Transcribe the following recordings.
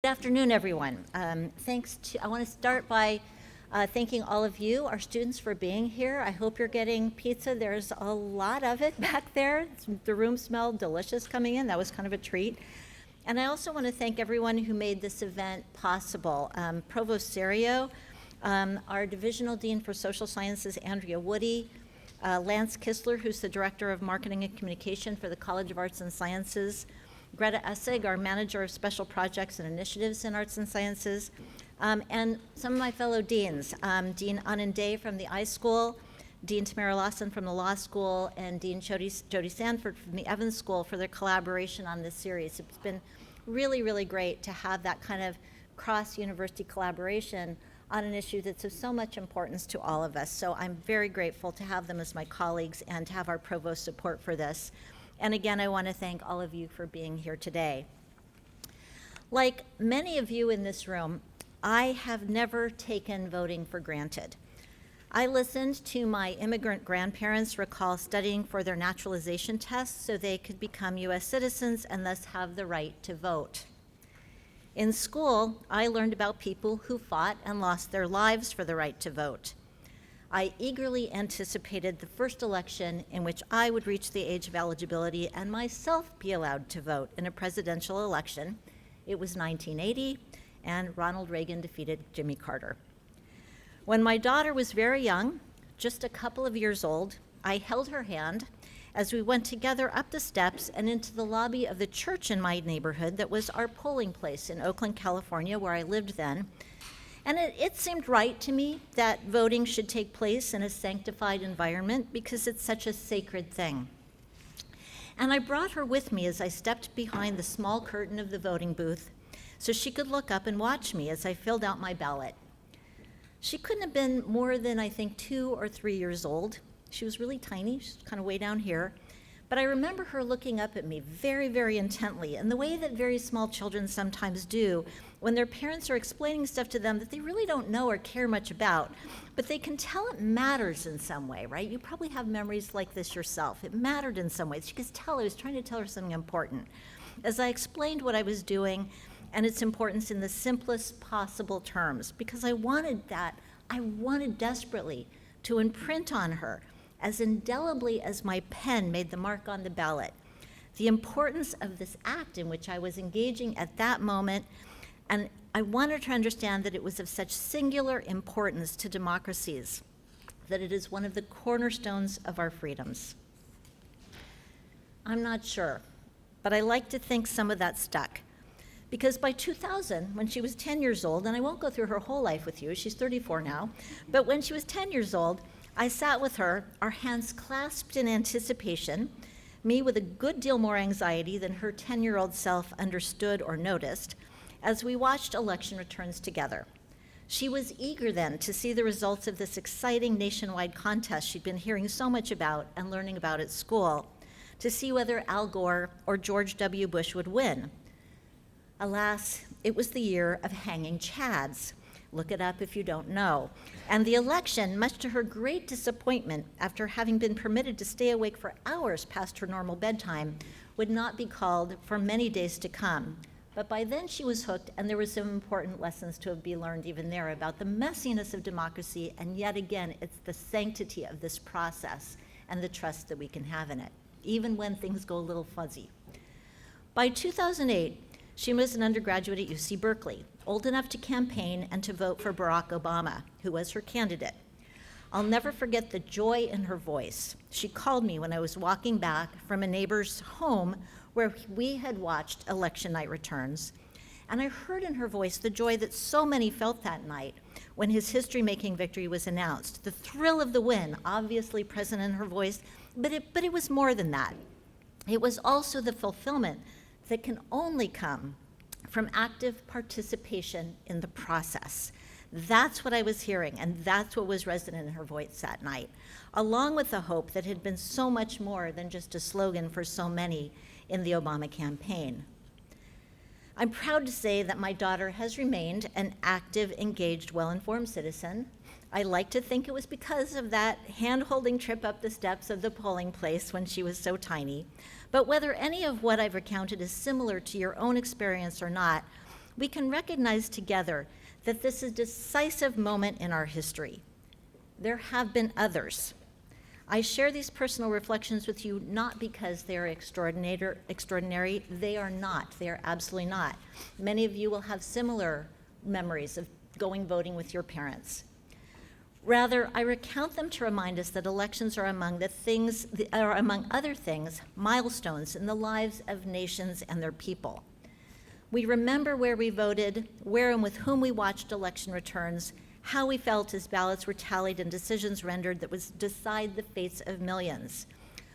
Good afternoon, everyone. I want to start by thanking all of you, our students, for being here. I hope you're getting pizza. There's a lot of it back there. The room smelled delicious coming in. That was kind of a treat. And I also want to thank everyone who made this event possible. Provost Serio, our Divisional Dean for Social Sciences, Andrea Woody, Lance Kistler, who's the Director of Marketing and Communication for the College of Arts and Sciences, Greta Essig, our Manager of Special Projects and Initiatives in Arts and Sciences, and some of my fellow deans, Dean Anand Day from the iSchool, Dean Tamara Lawson from the Law School, and Dean Jody Sanford from the Evans School for their collaboration on this series. It's been really, really great to have that kind of cross-university collaboration on an issue that's of so much importance to all of us. So I'm very grateful to have them as my colleagues and to have our provost support for this. And again, I want to thank all of you for being here today. Like many of you in this room, I have never taken voting for granted. I listened to my immigrant grandparents recall studying for their naturalization tests so they could become US citizens and thus have the right to vote. In school, I learned about people who fought and lost their lives for the right to vote. I eagerly anticipated the first election in which I would reach the age of eligibility and myself be allowed to vote in a presidential election. It was 1980, and Ronald Reagan defeated Jimmy Carter. When my daughter was very young, just a couple of years old, I held her hand as we went together up the steps and into the lobby of the church in my neighborhood that was our polling place in Oakland, California, where I lived then. And it seemed right to me that voting should take place in a sanctified environment because it's such a sacred thing. And I brought her with me as I stepped behind the small curtain of the voting booth so she could look up and watch me as I filled out my ballot. She couldn't have been more than, I think, 2 or 3 years old. She was really tiny, she's kind of way down here. But I remember her looking up at me very, very intently, in the way that very small children sometimes do when their parents are explaining stuff to them that they really don't know or care much about, but they can tell it matters in some way, right? You probably have memories like this yourself. It mattered in some ways. She could tell I was trying to tell her something important. As I explained what I was doing and its importance in the simplest possible terms, because I wanted desperately to imprint on her, as indelibly as my pen made the mark on the ballot, the importance of this act in which I was engaging at that moment, and I wanted her to understand that it was of such singular importance to democracies, that it is one of the cornerstones of our freedoms. I'm not sure, but I like to think some of that stuck. Because by 2000, when she was 10 years old, and I won't go through her whole life with you, she's 34 now, but when she was 10 years old, I sat with her, our hands clasped in anticipation, me with a good deal more anxiety than her 10-year-old self understood or noticed, as we watched election returns together. She was eager then to see the results of this exciting nationwide contest she'd been hearing so much about and learning about at school, to see whether Al Gore or George W. Bush would win. Alas, it was the year of hanging chads. Look it up if you don't know. And the election, much to her great disappointment, after having been permitted to stay awake for hours past her normal bedtime, would not be called for many days to come. But by then she was hooked, and there were some important lessons to be learned even there about the messiness of democracy, and yet again, it's the sanctity of this process and the trust that we can have in it, even when things go a little fuzzy. By 2008, she was an undergraduate at UC Berkeley, old enough to campaign and to vote for Barack Obama, who was her candidate. I'll never forget the joy in her voice. She called me when I was walking back from a neighbor's home where we had watched election night returns, and I heard in her voice the joy that so many felt that night when his history-making victory was announced. The thrill of the win, obviously present in her voice, but it was more than that. It was also the fulfillment that can only come from active participation in the process. That's what I was hearing, and that's what was resonant in her voice that night, along with the hope that had been so much more than just a slogan for so many in the Obama campaign. I'm proud to say that my daughter has remained an active, engaged, well-informed citizen. I like to think it was because of that hand-holding trip up the steps of the polling place when she was so tiny. But whether any of what I've recounted is similar to your own experience or not, we can recognize together that this is a decisive moment in our history. There have been others. I share these personal reflections with you not because they are extraordinary. They are not. They are absolutely not. Many of you will have similar memories of going voting with your parents. Rather, I recount them to remind us that elections are among other things, milestones in the lives of nations and their people. We remember where we voted, where and with whom we watched election returns, how we felt as ballots were tallied and decisions rendered that would decide the fates of millions,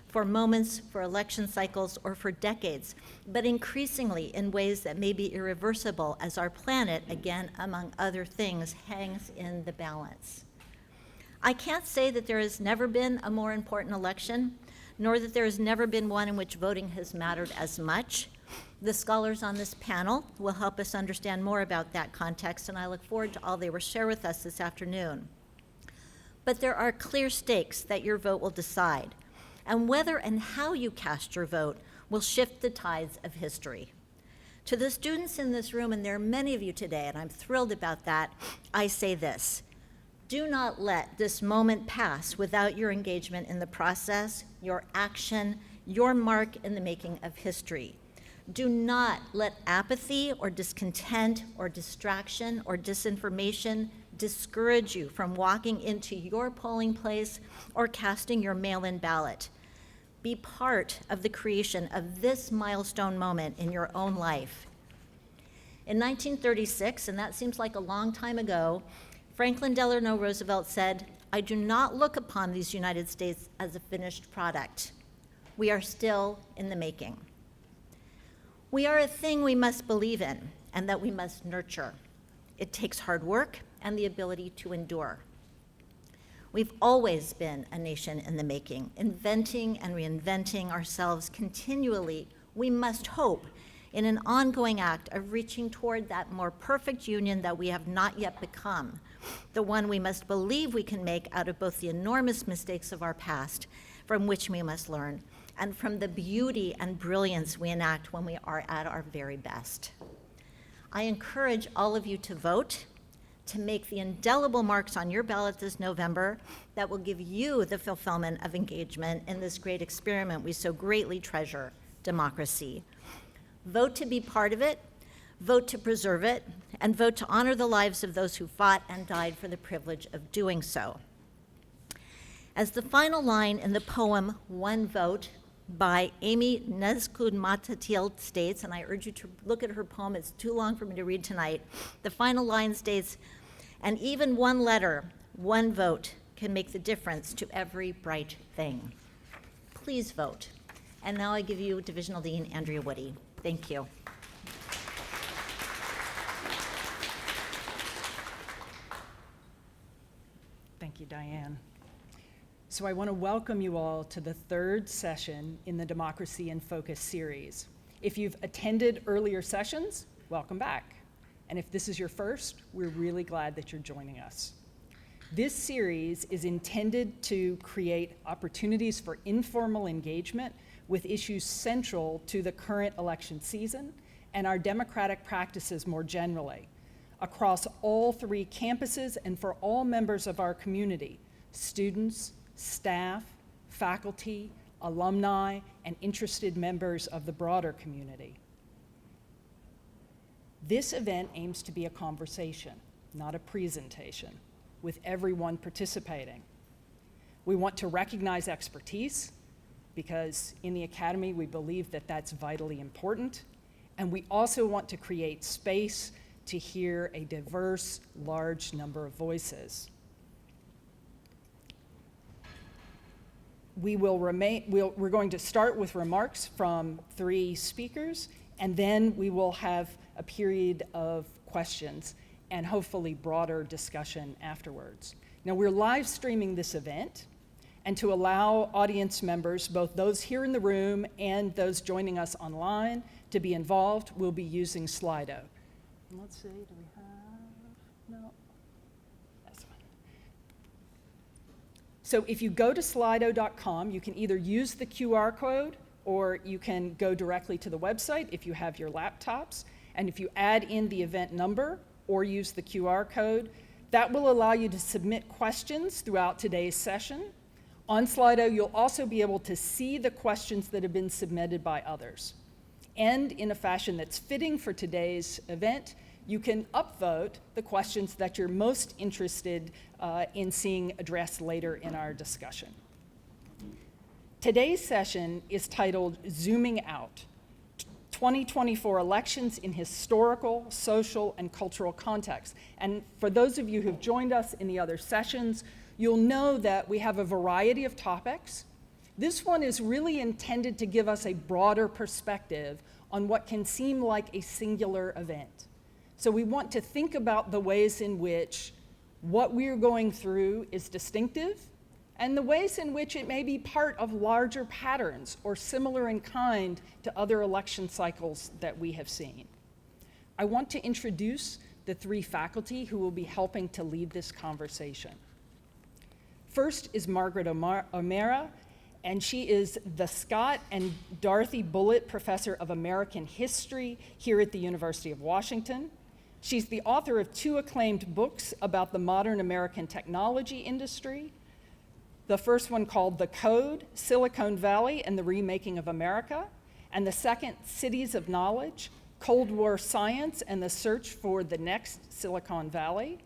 for moments, for election cycles, or for decades, but increasingly in ways that may be irreversible as our planet, again, among other things, hangs in the balance. I can't say that there has never been a more important election, nor that there has never been one in which voting has mattered as much. The scholars on this panel will help us understand more about that context, and I look forward to all they will share with us this afternoon. But there are clear stakes that your vote will decide, and whether and how you cast your vote will shift the tides of history. To the students in this room, and there are many of you today, and I'm thrilled about that, I say this: do not let this moment pass without your engagement in the process, your action, your mark in the making of history. Do not let apathy or discontent or distraction or disinformation discourage you from walking into your polling place or casting your mail-in ballot. Be part of the creation of this milestone moment in your own life. In 1936, and that seems like a long time ago, Franklin Delano Roosevelt said, "I do not look upon these United States as a finished product. We are still in the making." We are a thing we must believe in and that we must nurture. It takes hard work and the ability to endure. We've always been a nation in the making, inventing and reinventing ourselves continually. We must hope in an ongoing act of reaching toward that more perfect union that we have not yet become, the one we must believe we can make out of both the enormous mistakes of our past, from which we must learn, and from the beauty and brilliance we enact when we are at our very best. I encourage all of you to vote, to make the indelible marks on your ballot this November that will give you the fulfillment of engagement in this great experiment we so greatly treasure, democracy. Vote to be part of it, vote to preserve it, and vote to honor the lives of those who fought and died for the privilege of doing so. As the final line in the poem One Vote by Amy Nezkud-Matatiel states, and I urge you to look at her poem, it's too long for me to read tonight. The final line states, "And even one letter, one vote can make the difference to every bright thing." Please vote. And now I give you Divisional Dean Andrea Woody. Thank you. Thank you, Diane. So I want to welcome you all to the third session in the Democracy in Focus series. If you've attended earlier sessions, welcome back. And if this is your first, we're really glad that you're joining us. This series is intended to create opportunities for informal engagement with issues central to the current election season and our democratic practices more generally, across all three campuses and for all members of our community: students, staff, faculty, alumni, and interested members of the broader community. This event aims to be a conversation, not a presentation, with everyone participating. We want to recognize expertise, because in the Academy we believe that that's vitally important, and we also want to create space to hear a diverse, large number of voices. We're going to start with remarks from three speakers, and then we will have a period of questions and hopefully broader discussion afterwards. Now, we're live streaming this event, and to allow audience members, both those here in the room and those joining us online, to be involved, we'll be using Slido. Let's see, do we have, no. So if you go to slido.com, you can either use the QR code or you can go directly to the website if you have your laptops. And if you add in the event number or use the QR code, that will allow you to submit questions throughout today's session. On Slido, you'll also be able to see the questions that have been submitted by others. And in a fashion that's fitting for today's event, you can upvote the questions that you're most interested in seeing addressed later in our discussion. Today's session is titled Zooming Out, 2024 Elections in Historical, Social, and Cultural Contexts. And for those of you who've joined us in the other sessions, you'll know that we have a variety of topics. This one is really intended to give us a broader perspective on what can seem like a singular event. So we want to think about the ways in which what we're going through is distinctive and the ways in which it may be part of larger patterns or similar in kind to other election cycles that we have seen. I want to introduce the three faculty who will be helping to lead this conversation. First is Margaret O'Meara, and she is the Scott and Dorothy Bullitt Professor of American History here at the University of Washington. She's the author of 2 acclaimed books about the modern American technology industry. The first one called The Code, Silicon Valley and the Remaking of America, and the second, Cities of Knowledge, Cold War Science and the Search for the Next Silicon Valley.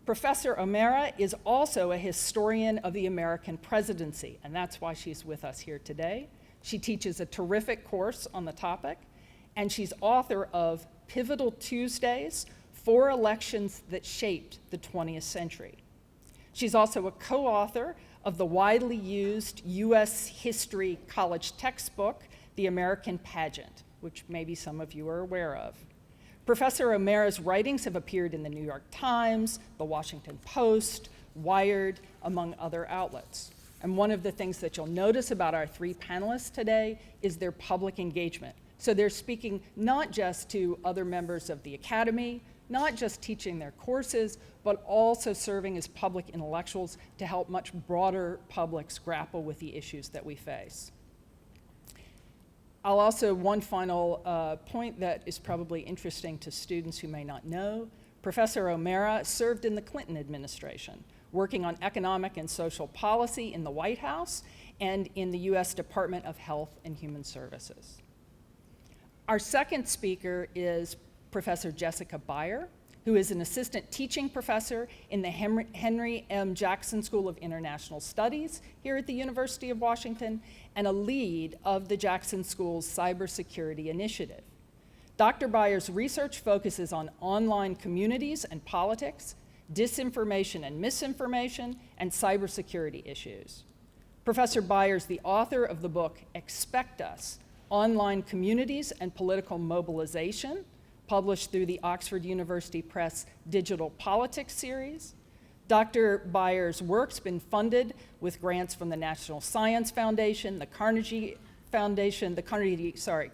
Professor O'Meara is also a historian of the American presidency, and that's why she's with us here today. She teaches a terrific course on the topic, and she's author of Pivotal Tuesdays, 4 Elections That Shaped the 20th Century. She's also a co-author of the widely used U.S. history college textbook, The American Pageant, which maybe some of you are aware of. Professor O'Meara's writings have appeared in the New York Times, the Washington Post, Wired, among other outlets. And one of the things that you'll notice about our 3 panelists today is their public engagement. So they're speaking not just to other members of the academy, not just teaching their courses, but also serving as public intellectuals to help much broader publics grapple with the issues that we face. I'll also, one final point that is probably interesting to students who may not know, Professor O'Meara served in the Clinton administration, working on economic and social policy in the White House and in the US Department of Health and Human Services. Our second speaker is Professor Jessica Beyer, who is an assistant teaching professor in the Henry M. Jackson School of International Studies here at the University of Washington and a lead of the Jackson School's cybersecurity initiative. Dr. Beyer's research focuses on online communities and politics, disinformation and misinformation, and cybersecurity issues. Professor Beyer is the author of the book Expect Us, Online Communities and Political Mobilization, published through the Oxford University Press Digital Politics series. Dr. Beyer's work's been funded with grants from the National Science Foundation, the Carnegie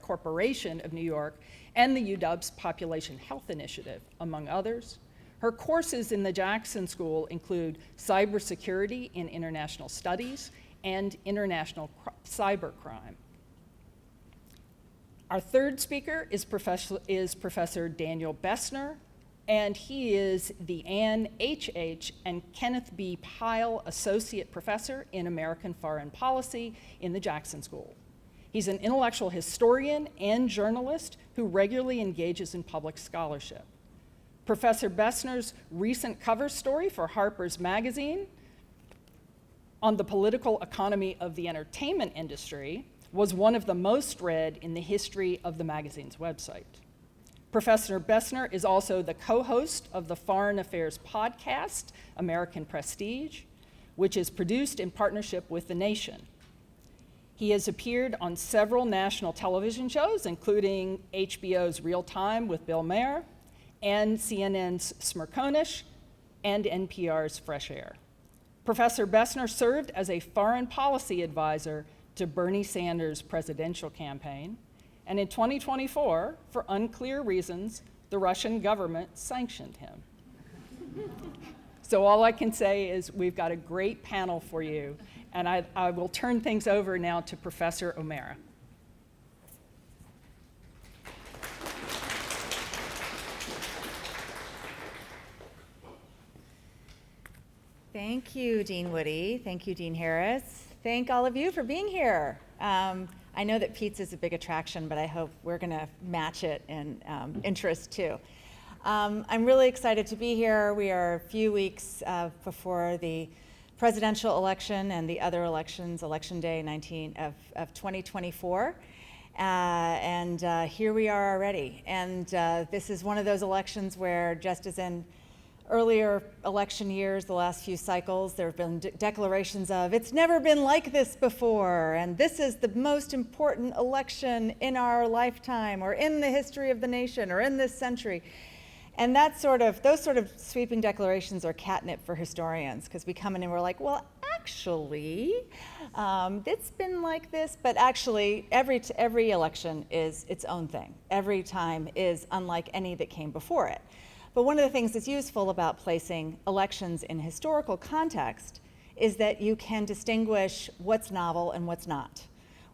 Corporation of New York, and the UW's Population Health Initiative, among others. Her courses in the Jackson School include cybersecurity in international studies and international cybercrime. Our third speaker is Professor Daniel Bessner, and he is the Anne H.H. and Kenneth B. Pyle Associate Professor in American Foreign Policy in the Jackson School. He's an intellectual historian and journalist who regularly engages in public scholarship. Professor Bessner's recent cover story for Harper's Magazine on the political economy of the entertainment industry was one of the most read in the history of the magazine's website. Professor Bessner is also the co-host of the Foreign Affairs podcast, American Prestige, which is produced in partnership with The Nation. He has appeared on several national television shows, including HBO's Real Time with Bill Maher, and CNN's Smirkonish, and NPR's Fresh Air. Professor Bessner served as a foreign policy advisor to Bernie Sanders' presidential campaign, and in 2024, for unclear reasons, the Russian government sanctioned him. So all I can say is we've got a great panel for you, and I will turn things over now to Professor O'Meara. Thank you, Dean Woody. Thank you, Dean Harris. Thank all of you for being here. I know that pizza is a big attraction, but I hope we're going to match it in interest too. I'm really excited to be here. We are a few weeks before the presidential election and the other elections, Election Day of 2024. Here we are already. And this is one of those elections where, just as in earlier election years, the last few cycles, there have been declarations of, it's never been like this before, and this is the most important election in our lifetime, or in the history of the nation, or in this century. And those sort of sweeping declarations are catnip for historians, because we come in and we're like, well, actually, it's been like this, but actually, every election is its own thing. Every time is unlike any that came before it. But one of the things that's useful about placing elections in historical context is that you can distinguish what's novel and what's not,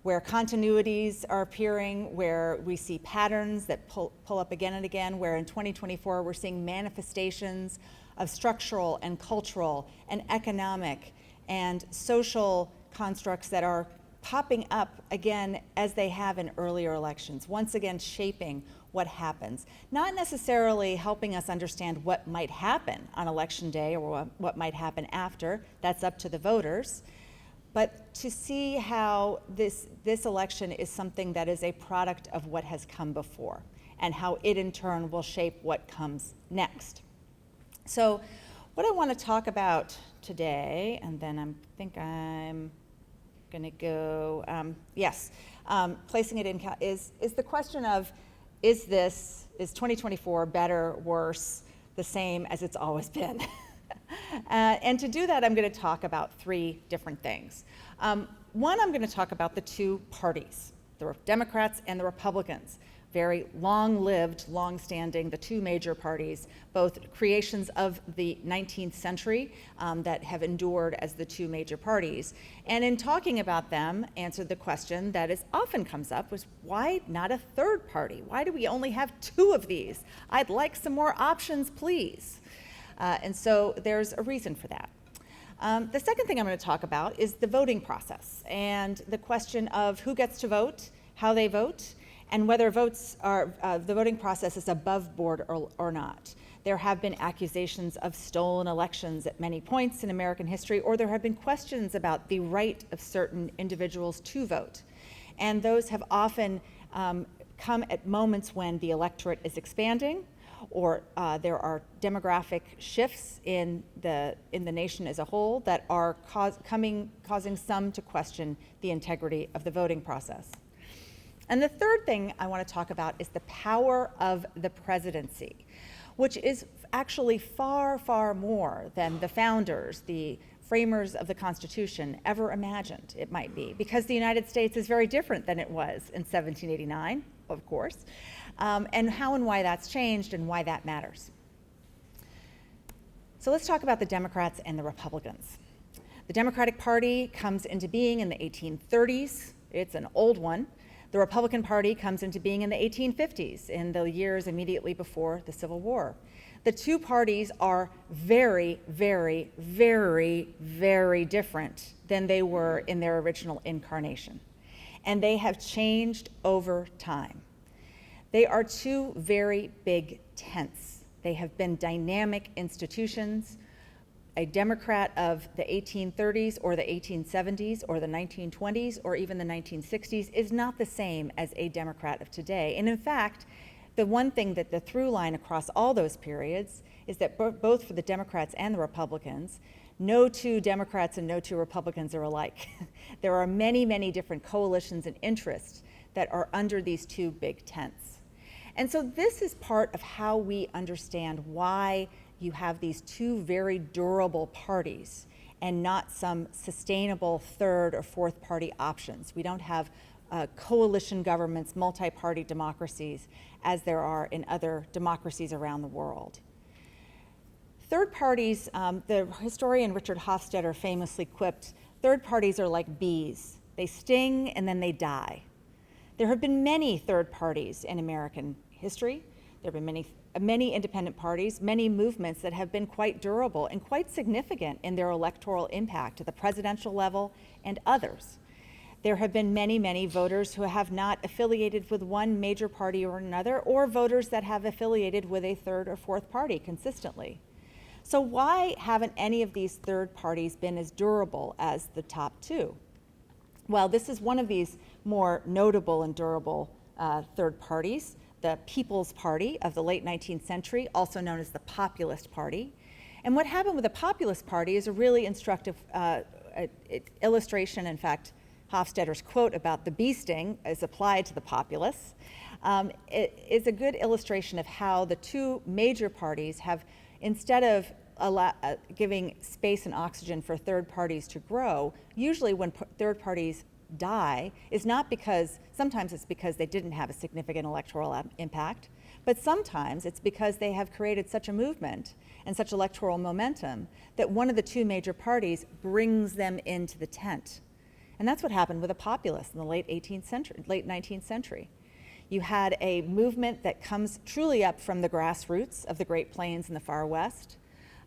where continuities are appearing, where we see patterns that pull up again and again, where in 2024 we're seeing manifestations of structural and cultural and economic and social constructs that are popping up again as they have in earlier elections, once again shaping what happens. Not necessarily helping us understand what might happen on Election Day or what might happen after, that's up to the voters, but to see how this election is something that is a product of what has come before, and how it in turn will shape what comes next. So what I want to talk about today, and then I think I'm going to go, placing it in, is the question of, is 2024 better, worse, the same as it's always been? And to do that, I'm going to talk about three different things. One, I'm going to talk about the two parties, the Democrats and the Republicans. Very long-lived, long-standing, the two major parties, both creations of the 19th century that have endured as the two major parties. And in talking about them, answered the question that often comes up was, why not a third party? Why do we only have two of these? I'd like some more options, please. And so there's a reason for that. The second thing I'm going to talk about is the voting process and the question of who gets to vote, how they vote, and whether the voting process is above board or not. There have been accusations of stolen elections at many points in American history, or there have been questions about the right of certain individuals to vote. And those have often come at moments when the electorate is expanding, or there are demographic shifts in the nation as a whole that are causing some to question the integrity of the voting process. And the third thing I want to talk about is the power of the presidency, which is actually far, far more than the founders, the framers of the Constitution, ever imagined it might be, because the United States is very different than it was in 1789, of course, and how and why that's changed and why that matters. So let's talk about the Democrats and the Republicans. The Democratic Party comes into being in the 1830s. It's an old one. The Republican Party comes into being in the 1850s, in the years immediately before the Civil War. The two parties are very, very, very, very different than they were in their original incarnation. And they have changed over time. They are two very big tents. They have been dynamic institutions. A Democrat of the 1830s or the 1870s or the 1920s or even the 1960s is not the same as a Democrat of today. And in fact, the one thing that the through line across all those periods is that both for the Democrats and the Republicans, no two Democrats and no two Republicans are alike. There are many, many different coalitions and interests that are under these two big tents. And so this is part of how we understand why you have these two very durable parties and not some sustainable third or fourth party options. We don't have coalition governments, multi-party democracies, as there are in other democracies around the world. Third parties, the historian Richard Hofstadter famously quipped, third parties are like bees. They sting and then they die. There have been many third parties in American history. There have been many independent parties, many movements that have been quite durable and quite significant in their electoral impact at the presidential level and others. There have been many voters who have not affiliated with one major party or another, or voters that have affiliated with a third or fourth party consistently. So why haven't any of these third parties been as durable as the top two? Well, this is one of these more notable and durable third parties, the People's Party of the late 19th century, also known as the Populist Party. And what happened with the Populist Party is a really instructive illustration. In fact, Hofstadter's quote about the bee sting is applied to the populists. It is a good illustration of how the two major parties have, instead of giving space and oxygen for third parties to grow, usually when third parties die is not because, sometimes it's because they didn't have a significant electoral impact, but sometimes it's because they have created such a movement and such electoral momentum that one of the two major parties brings them into the tent. And that's what happened with the populists in the late 19th century. You had a movement that comes truly up from the grassroots of the Great Plains and the Far West,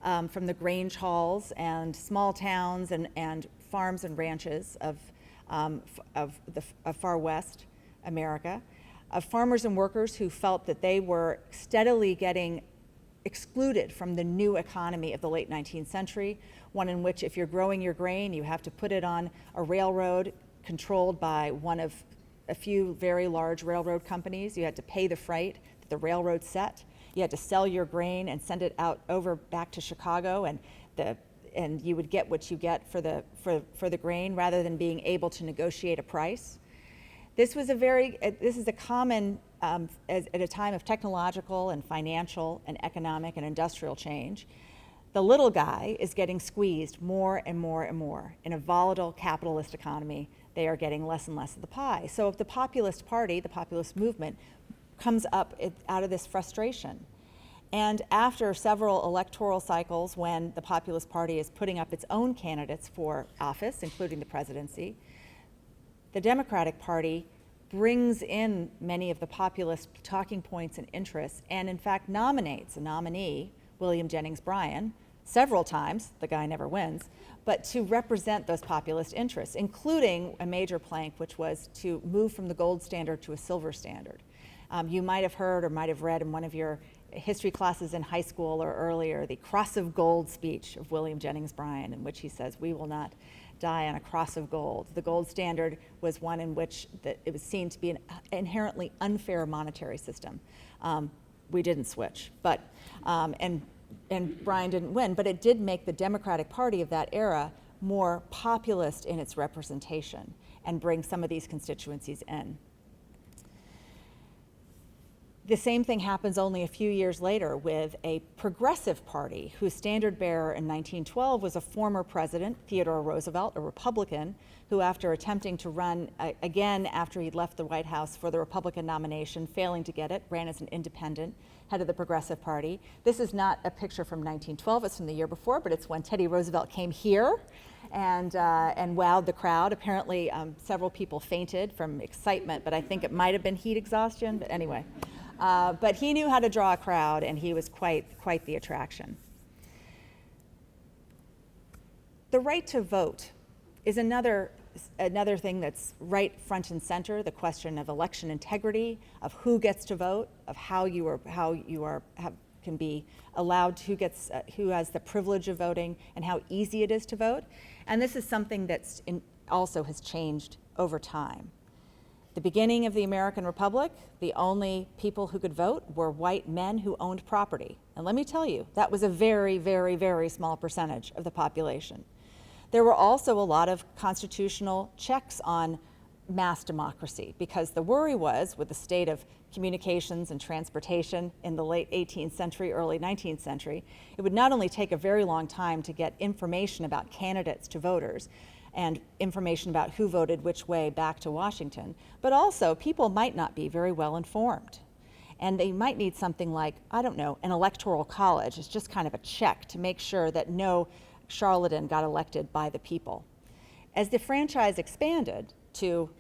from the grange halls and small towns and farms and ranches of Far West America, of farmers and workers who felt that they were steadily getting excluded from the new economy of the late 19th century, one in which if you're growing your grain, you have to put it on a railroad controlled by one of a few very large railroad companies. You had to pay the freight that the railroad set. You had to sell your grain and send it out over back to Chicago, and you would get what you get for the grain rather than being able to negotiate a price. This is a common, at a time of technological and financial and economic and industrial change. The little guy is getting squeezed more and more and more. In a volatile capitalist economy, they are getting less and less of the pie. So if the populist party, the populist movement, comes up out of this frustration. And after several electoral cycles when the Populist Party is putting up its own candidates for office, including the presidency, the Democratic Party brings in many of the populist talking points and interests and in fact nominates a nominee, William Jennings Bryan, several times, the guy never wins, but to represent those populist interests, including a major plank which was to move from the gold standard to a silver standard. You might have heard or might have read in one of your history classes in high school or earlier the Cross of Gold speech of William Jennings Bryan, in which he says, "We will not die on a cross of gold." The gold standard was one in which it was seen to be an inherently unfair monetary system. We didn't switch, but and Bryan didn't win, but it did make the Democratic Party of that era more populist in its representation and bring some of these constituencies in. The same thing happens only a few years later with a progressive party whose standard bearer in 1912 was a former president, Theodore Roosevelt, a Republican, who after attempting to run again after he'd left the White House for the Republican nomination, failing to get it, ran as an independent, head of the Progressive Party. This is not a picture from 1912, it's from the year before, but it's when Teddy Roosevelt came here and wowed the crowd. Apparently several people fainted from excitement, but I think it might have been heat exhaustion, but anyway. But he knew how to draw a crowd, and he was quite the attraction. The right to vote is another thing that's right front and center. The question of election integrity, of who gets to vote, of how you can be allowed, who has the privilege of voting, and how easy it is to vote. And this is something that's also has changed over time. The beginning of the American Republic, the only people who could vote were white men who owned property. And let me tell you, that was a very, very, very small percentage of the population. There were also a lot of constitutional checks on mass democracy, because the worry was, with the state of communications and transportation in the late 18th century, early 19th century, it would not only take a very long time to get information about candidates to voters, and information about who voted which way back to Washington, but also people might not be very well informed. And they might need something like, I don't know, an electoral college. It's just kind of a check to make sure that no charlatan got elected by the people. As the franchise expanded to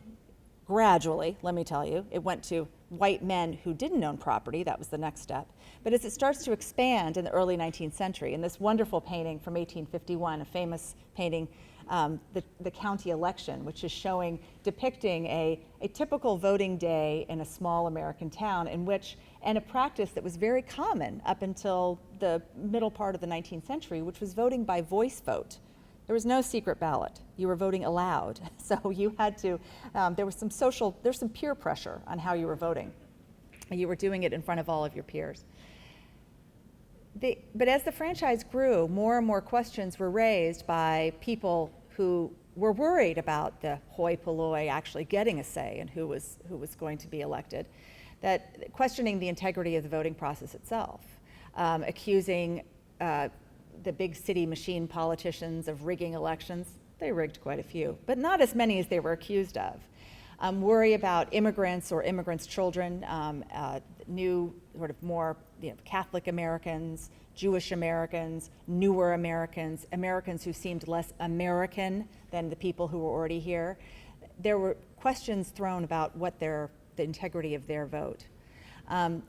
gradually, let me tell you, it went to white men who didn't own property. That was the next step. But as it starts to expand in the early 19th century, in this wonderful painting from 1851, a famous painting, the county election, which is depicting a typical voting day in a small American town and a practice that was very common up until the middle part of the 19th century, which was voting by voice vote. There was no secret ballot. You were voting aloud. So you had to, there's some peer pressure on how you were voting. You were doing it in front of all of your peers. But as the franchise grew, more and more questions were raised by people who were worried about the hoi polloi actually getting a say in who was going to be elected, that questioning the integrity of the voting process itself, accusing the big city machine politicians of rigging elections. They rigged quite a few, but not as many as they were accused of. Worry about immigrants or immigrants' children, new sort of more Catholic Americans, Jewish Americans, newer Americans, Americans who seemed less American than the people who were already here. There were questions thrown about the integrity of their vote. I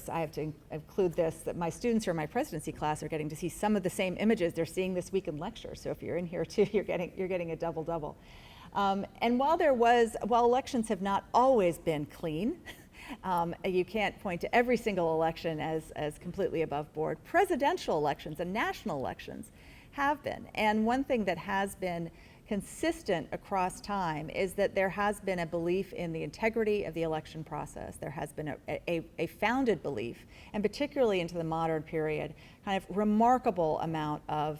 have to include this, that my students who are in my presidency class are getting to see some of the same images they're seeing this week in lecture. So if you're in here too, you're getting a double-double. And while elections have not always been clean, you can't point to every single election as completely above board, presidential elections and national elections have been. And one thing that has been consistent across time is that there has been a belief in the integrity of the election process. There has been a founded belief, and particularly into the modern period, kind of remarkable amount of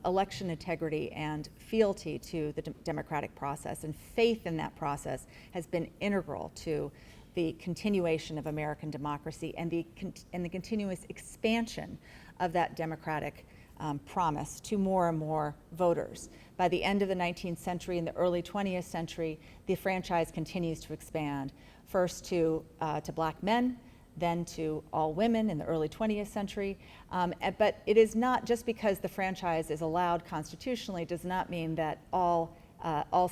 election integrity and fealty to the democratic process, and faith in that process has been integral to the continuation of American democracy and the continuous expansion of that democratic promise to more and more voters. By the end of the 19th century and the early 20th century, the franchise continues to expand, first to black men, then to all women in the early 20th century. But it is not just because the franchise is allowed constitutionally does not mean that all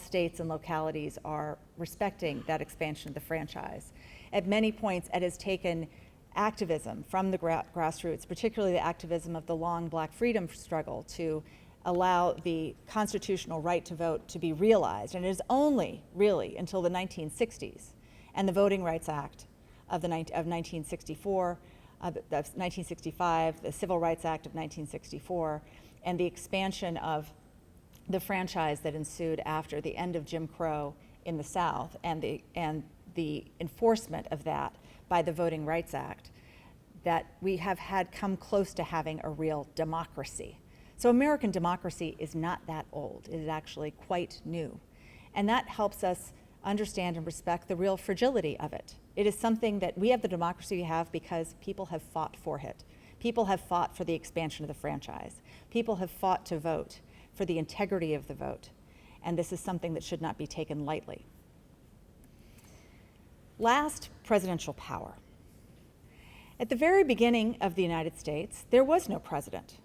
states and localities are respecting that expansion of the franchise. At many points, it has taken activism from the grassroots, particularly the activism of the long Black freedom struggle, to allow the constitutional right to vote to be realized. And it is only really until the 1960s and the Voting Rights Act of 1964, of 1965, the Civil Rights Act of 1964, and the expansion of the franchise that ensued after the end of Jim Crow in the South and the enforcement of that by the Voting Rights Act, that we have had come close to having a real democracy. So American democracy is not that old. It is actually quite new. And that helps us understand and respect the real fragility of it. It is something that we have the democracy we have because people have fought for it. People have fought for the expansion of the franchise. People have fought to vote, for the integrity of the vote. And this is something that should not be taken lightly. Last, presidential power. At the very beginning of the United States, there was no president.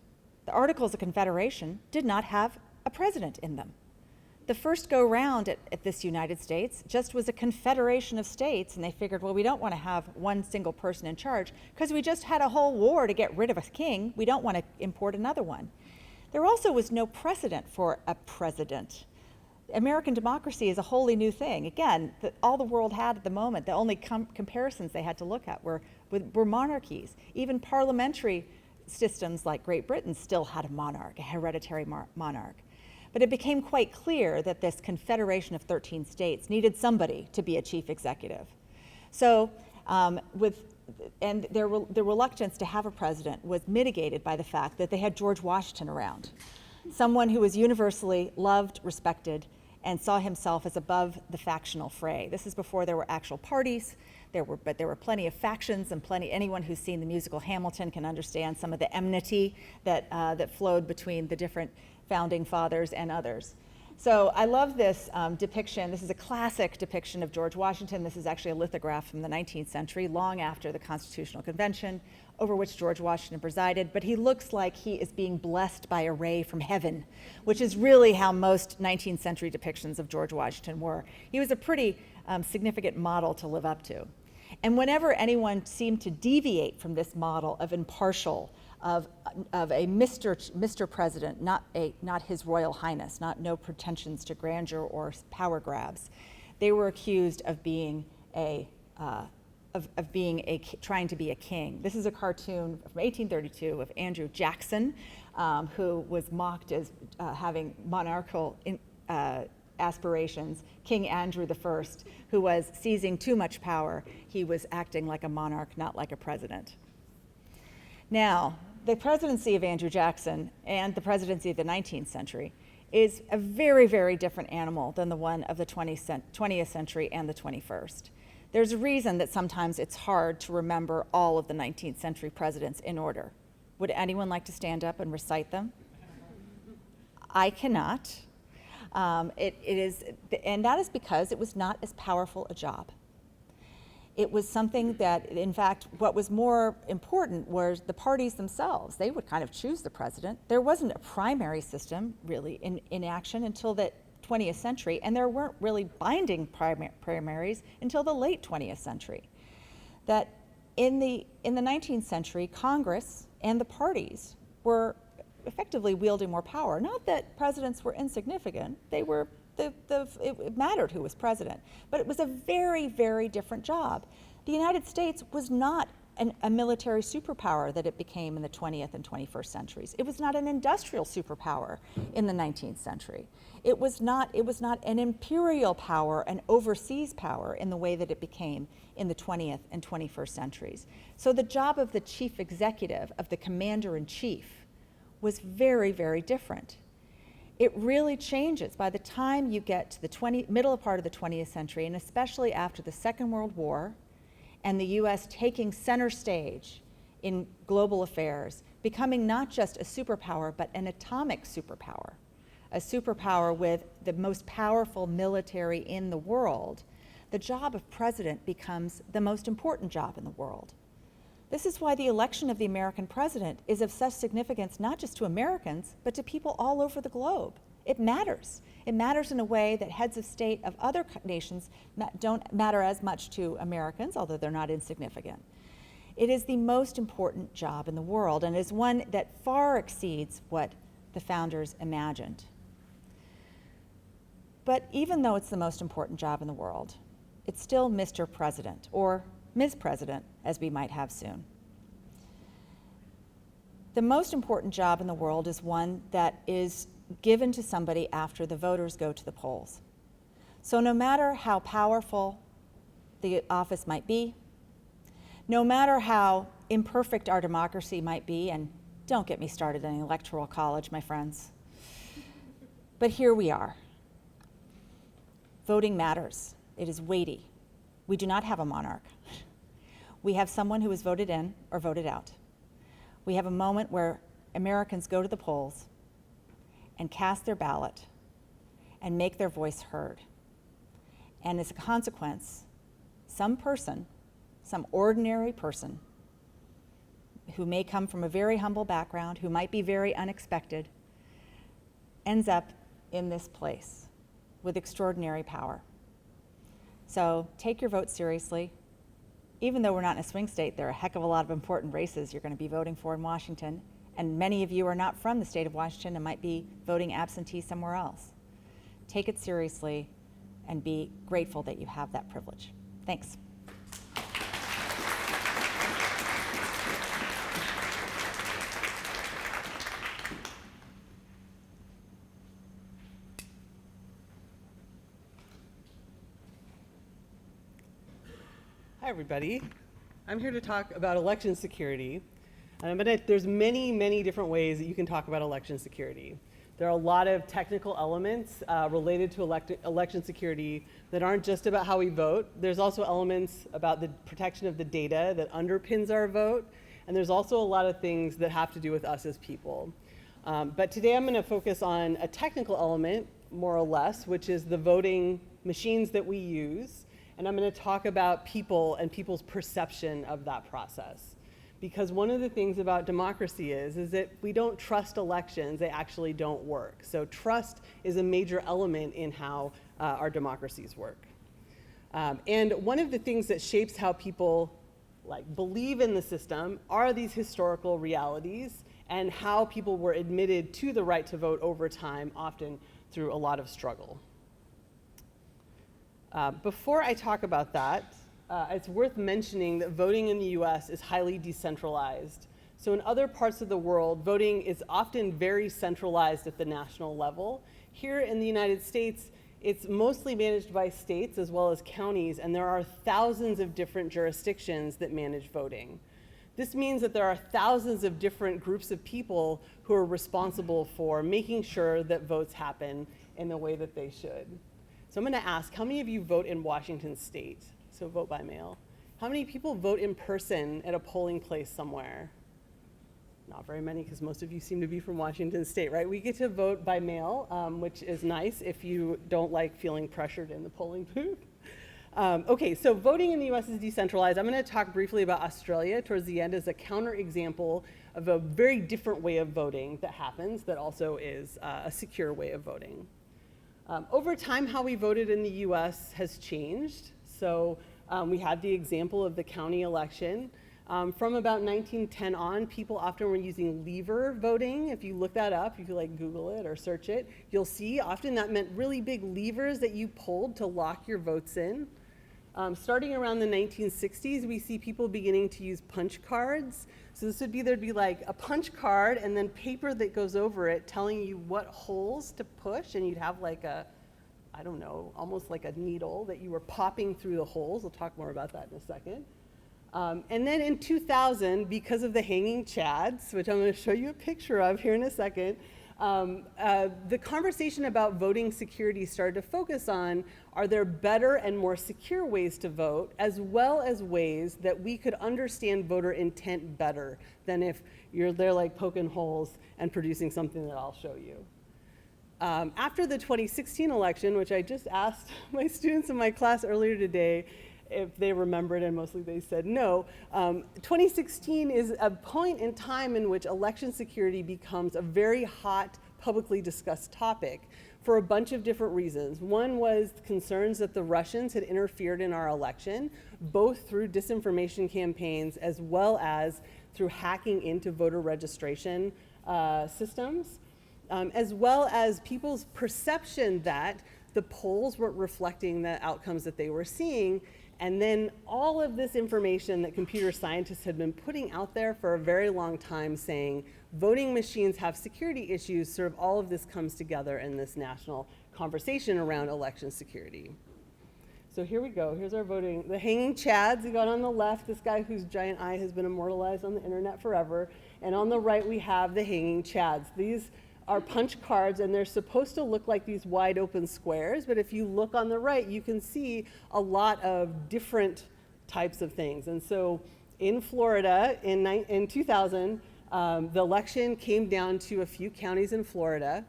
The Articles of Confederation did not have a president in them. The first go-round at this United States just was a confederation of states, and they figured, well, we don't want to have one single person in charge because we just had a whole war to get rid of a king. We don't want to import another one. There also was no precedent for a president. American democracy is a wholly new thing. Again, all the world had at the moment, the only comparisons they had to look at were monarchies. Even parliamentary systems like Great Britain still had a monarch, a hereditary monarch. But it became quite clear that this confederation of 13 states needed somebody to be a chief executive. So their reluctance to have a president was mitigated by the fact that they had George Washington around, someone who was universally loved, respected, and saw himself as above the factional fray. This is before there were actual parties, but there were plenty of factions, and anyone who's seen the musical Hamilton can understand some of the enmity that flowed between the different founding fathers and others. So I love this depiction. This is a classic depiction of George Washington. This is actually a lithograph from the 19th century, long after the Constitutional Convention, over which George Washington presided. But he looks like he is being blessed by a ray from heaven, which is really how most 19th century depictions of George Washington were. He was a pretty significant model to live up to. And whenever anyone seemed to deviate from this model of impartial, of a Mr. President, not His Royal Highness, no pretensions to grandeur or power grabs, they were accused of being trying to be a king. This is a cartoon from 1832 of Andrew Jackson, who was mocked as having monarchical aspirations. King Andrew I, who was seizing too much power. He was acting like a monarch, not like a president. Now, the presidency of Andrew Jackson and the presidency of the 19th century is a very, very different animal than the one of the 20th century and the 21st. There's a reason that sometimes it's hard to remember all of the 19th century presidents in order. Would anyone like to stand up and recite them? I cannot. And that is because it was not as powerful a job. It was something that, in fact, what was more important was the parties themselves. They would kind of choose the president. There wasn't a primary system, really, in action until the 20th century, and there weren't really binding primaries until the late 20th century. That in the 19th century, Congress and the parties were effectively wielding more power. Not that presidents were insignificant. They were it mattered who was president, but it was a very, very different job. The United States was not a military superpower that it became in the 20th and 21st centuries. It was not an industrial superpower in the 19th century. It was not an imperial power, an overseas power in the way that it became in the 20th and 21st centuries. So the job of the chief executive, of the commander-in-chief, was very, very different. It really changes by the time you get to the middle part of the 20th century, and especially after the Second World War and the US taking center stage in global affairs, becoming not just a superpower, but an atomic superpower, a superpower with the most powerful military in the world. The job of president becomes the most important job in the world. This is why the election of the American president is of such significance, not just to Americans, but to people all over the globe. It matters. It matters in a way that heads of state of other nations don't matter as much to Americans, although they're not insignificant. It is the most important job in the world, and is one that far exceeds what the founders imagined. But even though it's the most important job in the world, it's still Mr. President, or Ms. President, as we might have soon. The most important job in the world is one that is given to somebody after the voters go to the polls. So no matter how powerful the office might be, no matter how imperfect our democracy might be, and don't get me started on the Electoral College, my friends, but here we are. Voting matters. It is weighty. We do not have a monarch. We have someone who is voted in or voted out. We have a moment where Americans go to the polls and cast their ballot and make their voice heard. And as a consequence, some person, some ordinary person, who may come from a very humble background, who might be very unexpected, ends up in this place with extraordinary power. So take your vote seriously. Even though we're not in a swing state, there are a heck of a lot of important races you're going to be voting for in Washington, and many of you are not from the state of Washington and might be voting absentee somewhere else. Take it seriously and be grateful that you have that privilege. Thanks. Hi, everybody. I'm here to talk about election security. There's many, many different ways that you can talk about election security. There are a lot of technical elements related to election security that aren't just about how we vote. There's also elements about the protection of the data that underpins our vote. And there's also a lot of things that have to do with us as people. But today I'm going to focus on a technical element more or less, which is the voting machines that we use. And I'm going to talk about people and people's perception of that process. Because one of the things about democracy is that we don't trust elections, they actually don't work. So trust is a major element in how our democracies work. And one of the things that shapes how people believe in the system are these historical realities and how people were admitted to the right to vote over time, often through a lot of struggle. Before I talk about that, it's worth mentioning that voting in the US is highly decentralized. So in other parts of the world, voting is often very centralized at the national level. Here in the United States, it's mostly managed by states as well as counties, and there are thousands of different jurisdictions that manage voting. This means that there are thousands of different groups of people who are responsible for making sure that votes happen in the way that they should. So I'm going to ask, how many of you vote in Washington State? So vote by mail. How many people vote in person at a polling place somewhere? Not very many, because most of you seem to be from Washington State, right? We get to vote by mail, which is nice if you don't like feeling pressured in the polling booth. Okay, so voting in the US is decentralized. I'm going to talk briefly about Australia towards the end as a counterexample of a very different way of voting that happens that also is a secure way of voting. Over time, how we voted in the US has changed. So we had the example of the county election. From about 1910 on, people often were using lever voting. If you look that up, if you Google it or search it, you'll see often that meant really big levers that you pulled to lock your votes in. Starting around the 1960s, we see people beginning to use punch cards. So this would be, there'd be a punch card and then paper that goes over it telling you what holes to push, and you'd have I don't know, almost like a needle that you were popping through the holes. We'll talk more about that in a second. And then in 2000, because of the hanging chads, which I'm going to show you a picture of here in a second, the conversation about voting security started to focus on, are there better and more secure ways to vote, as well as ways that we could understand voter intent better than if you're there poking holes and producing something that I'll show you. After the 2016 election, which I just asked my students in my class earlier today if they remembered, and mostly they said no, 2016 is a point in time in which election security becomes a very hot, publicly discussed topic for a bunch of different reasons. One was concerns that the Russians had interfered in our election, both through disinformation campaigns as well as through hacking into voter registration systems. As well as people's perception that the polls weren't reflecting the outcomes that they were seeing, and then all of this information that computer scientists had been putting out there for a very long time saying voting machines have security issues, sort of all of this comes together in this national conversation around election security. So here we go, here's our voting. The hanging chads, you got on the left, this guy whose giant eye has been immortalized on the internet forever, and on the right we have the hanging chads. These are punch cards, and they're supposed to look like these wide open squares, but if you look on the right, you can see a lot of different types of things. And so in Florida, in 2000, the election came down to a few counties in Florida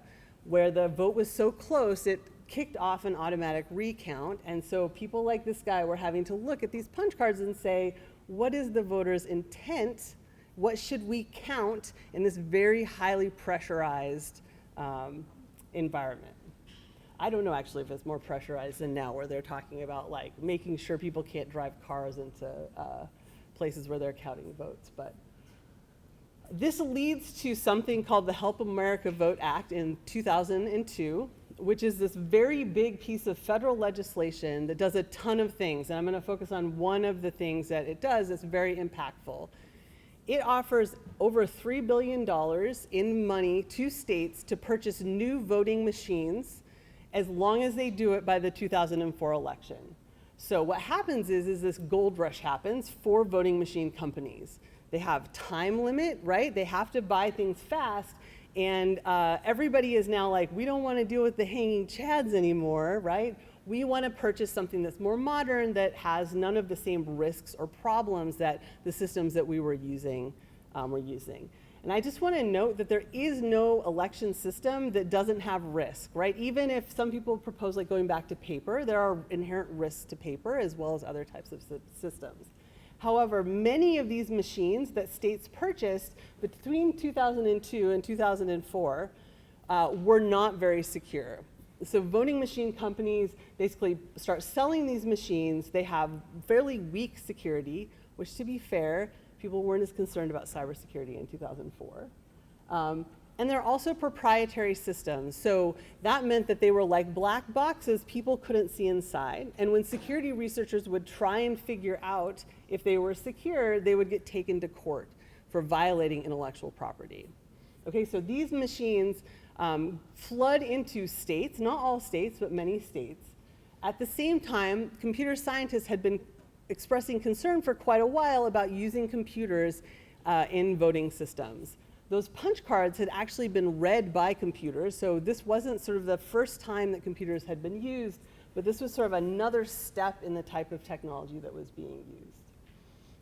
where the vote was so close, it kicked off an automatic recount. And so people like this guy were having to look at these punch cards and say, what is the voter's intent? What should we count in this very highly pressurized environment? I don't know actually if it's more pressurized than now, where they're talking about making sure people can't drive cars into places where they're counting votes. But this leads to something called the Help America Vote Act in 2002, which is this very big piece of federal legislation that does a ton of things. And I'm going to focus on one of the things that it does that's very impactful. It offers over $3 billion in money to states to purchase new voting machines as long as they do it by the 2004 election. So what happens is this gold rush happens for voting machine companies. They have time limit, right? They have to buy things fast, and everybody is now like, we don't want to deal with the hanging chads anymore, right? We want to purchase something that's more modern, that has none of the same risks or problems that the systems that we were using were using. And I just want to note that there is no election system that doesn't have risk, right? Even if some people propose like going back to paper, there are inherent risks to paper as well as other types of systems. However, many of these machines that states purchased between 2002 and 2004 were not very secure. So voting machine companies basically start selling these machines. They have fairly weak security, which, to be fair, people weren't as concerned about cybersecurity in 2004. And they're also proprietary systems. So that meant that they were like black boxes people couldn't see inside. And when security researchers would try and figure out if they were secure, they would get taken to court for violating intellectual property. Okay, so these machines flood into states, not all states, but many states. At the same time, computer scientists had been expressing concern for quite a while about using computers in voting systems. Those punch cards had actually been read by computers, so this wasn't sort of the first time that computers had been used, but this was sort of another step in the type of technology that was being used.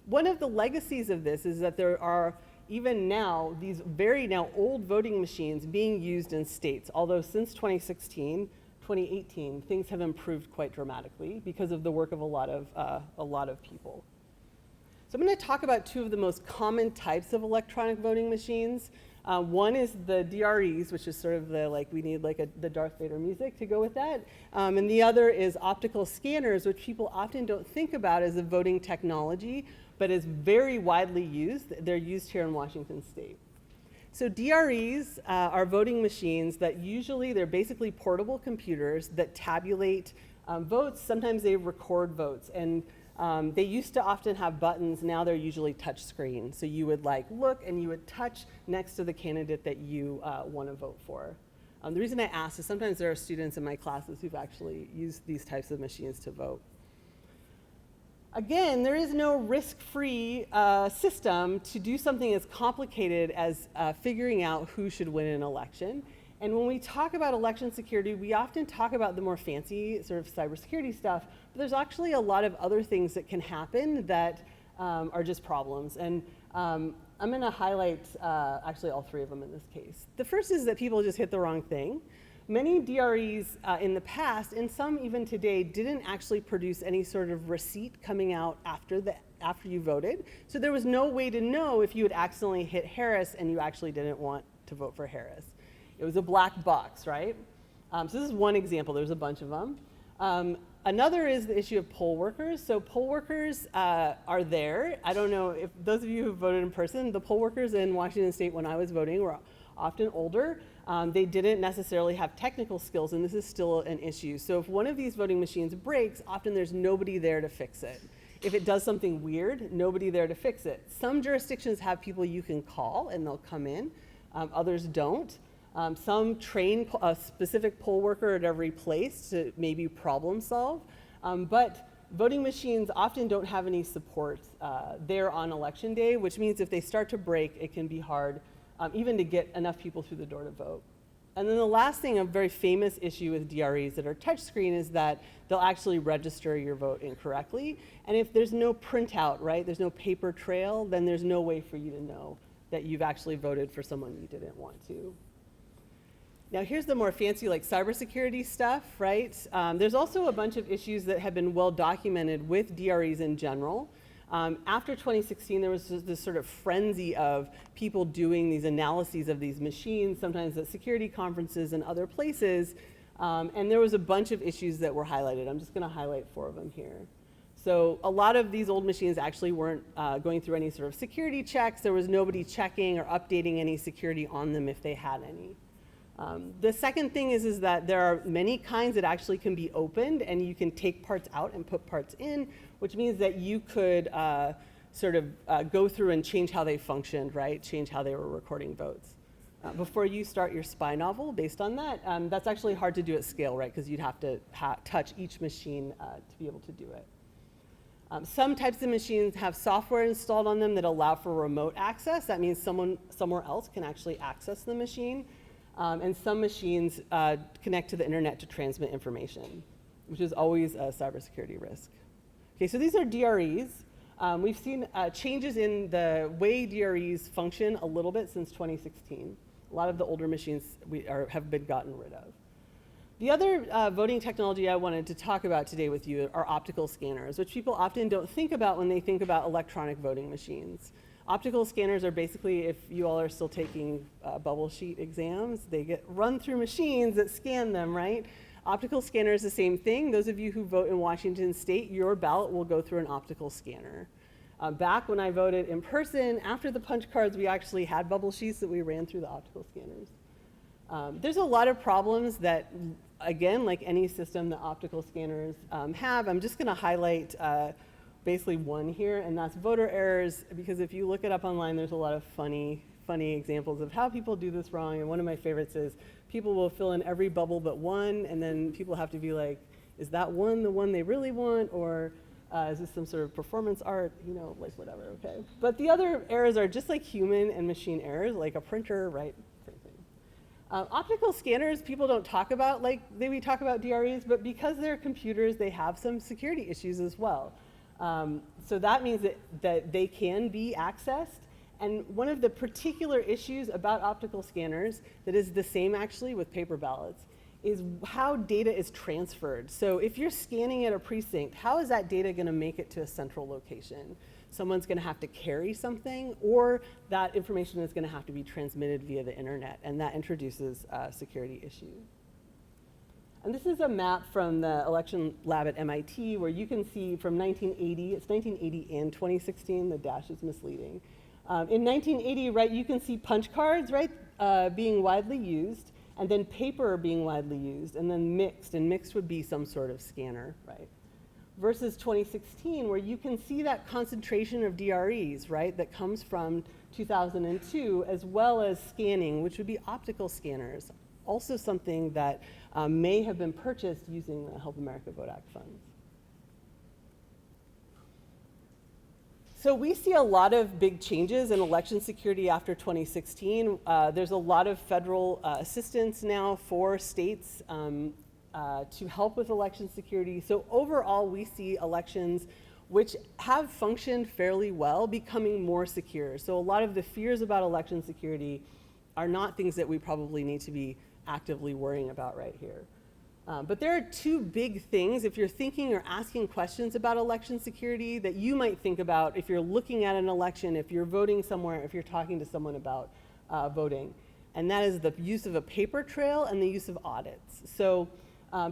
One of the legacies of this is that there are, even now, these very now old voting machines being used in states, although since 2018, things have improved quite dramatically because of the work of a lot of people. So I'm going to talk about two of the most common types of electronic voting machines. One is the DREs, which is sort of the, like, we need like the Darth Vader music to go with that. And the other is optical scanners, which people often don't think about as a voting technology, but is very widely used. They're used here in Washington State. So DREs are voting machines that usually, they're basically portable computers that tabulate votes. Sometimes they record votes. And they used to often have buttons. Now they're usually touch screen. So you would like look and you would touch next to the candidate that you want to vote for. The reason I ask is sometimes there are students in my classes who've actually used these types of machines to vote. Again, there is no risk-free system to do something as complicated as figuring out who should win an election. And when we talk about election security, we often talk about the more fancy sort of cybersecurity stuff, but there's actually a lot of other things that can happen that are just problems. And I'm going to highlight actually all three of them in this case. The first is that people just hit the wrong thing. Many DREs in the past, and some even today, didn't actually produce any sort of receipt coming out after you voted. So there was no way to know if you had accidentally hit Harris and you actually didn't want to vote for Harris. It was a black box, right? So this is one example. There's a bunch of them. Another is the issue of poll workers. So poll workers are there. I don't know if those of you who voted in person, the poll workers in Washington State when I was voting were often older. They didn't necessarily have technical skills, and this is still an issue. So if one of these voting machines breaks, often there's nobody there to fix it. If it does something weird, nobody there to fix it. Some jurisdictions have people you can call and they'll come in. Others don't. Some train a specific poll worker at every place to maybe problem solve. But voting machines often don't have any support there on election day, which means if they start to break, it can be hard even to get enough people through the door to vote. And then the last thing, a very famous issue with DREs that are touchscreen is that they'll actually register your vote incorrectly. And if there's no printout, right, there's no paper trail, then there's no way for you to know that you've actually voted for someone you didn't want to. Now here's the more fancy like cybersecurity stuff, right? There's also a bunch of issues that have been well documented with DREs in general. After 2016, there was this sort of frenzy of people doing these analyses of these machines, sometimes at security conferences and other places, and there was a bunch of issues that were highlighted. I'm just going to highlight 4 of them here. So a lot of these old machines actually weren't going through any sort of security checks. There was nobody checking or updating any security on them if they had any. The second thing is that there are many kinds that actually can be opened, and you can take parts out and put parts in, which means that you could sort of go through and change how they functioned, right? Change how they were recording votes. Before you start your spy novel based on that, that's actually hard to do at scale, right? Because you'd have to touch each machine to be able to do it. Some types of machines have software installed on them that allow for remote access. That means someone somewhere else can actually access the machine. And some machines connect to the internet to transmit information, which is always a cybersecurity risk. Okay, so these are DREs. We've seen changes in the way DREs function a little bit since 2016. A lot of the older machines have been gotten rid of. The other voting technology I wanted to talk about today with you are optical scanners, which people often don't think about when they think about electronic voting machines. Optical scanners are basically, if you all are still taking bubble sheet exams, they get run through machines that scan them, right? Optical scanner is the same thing. Those of you who vote in Washington State, your ballot will go through an optical scanner. Back when I voted in person, after the punch cards, we actually had bubble sheets that we ran through the optical scanners. There's a lot of problems that, again, like any system that optical scanners have. I'm just going to highlight basically one here, and that's voter errors, because if you look it up online, there's a lot of funny examples of how people do this wrong. And one of my favorites is people will fill in every bubble but one, and then people have to be like, is that one the one they really want, or is this some sort of performance art, like whatever, okay. But the other errors are just like human and machine errors, like a printer, right? Same thing. Optical scanners, people don't talk about like we talk about DREs, but because they're computers, they have some security issues as well. So that means that they can be accessed. And one of the particular issues about optical scanners that is the same actually with paper ballots is how data is transferred. So if you're scanning at a precinct, how is that data going to make it to a central location? Someone's going to have to carry something, or that information is going to have to be transmitted via the internet, and that introduces security issues. And this is a map from the election lab at MIT where you can see from 1980, it's 1980 and 2016, the dash is misleading. In 1980, right, you can see punch cards, right, being widely used, and then paper being widely used, and then mixed, and mixed would be some sort of scanner, right? Versus 2016, where you can see that concentration of DREs, right, that comes from 2002, as well as scanning, which would be optical scanners, also something that may have been purchased using the Help America Vote Act funds. So we see a lot of big changes in election security after 2016. There's a lot of federal assistance now for states to help with election security. So overall, we see elections which have functioned fairly well becoming more secure. So a lot of the fears about election security are not things that we probably need to be actively worrying about right here. But there are two big things, if you're thinking or asking questions about election security, that you might think about if you're looking at an election, if you're voting somewhere, if you're talking to someone about voting. And that is the use of a paper trail and the use of audits. So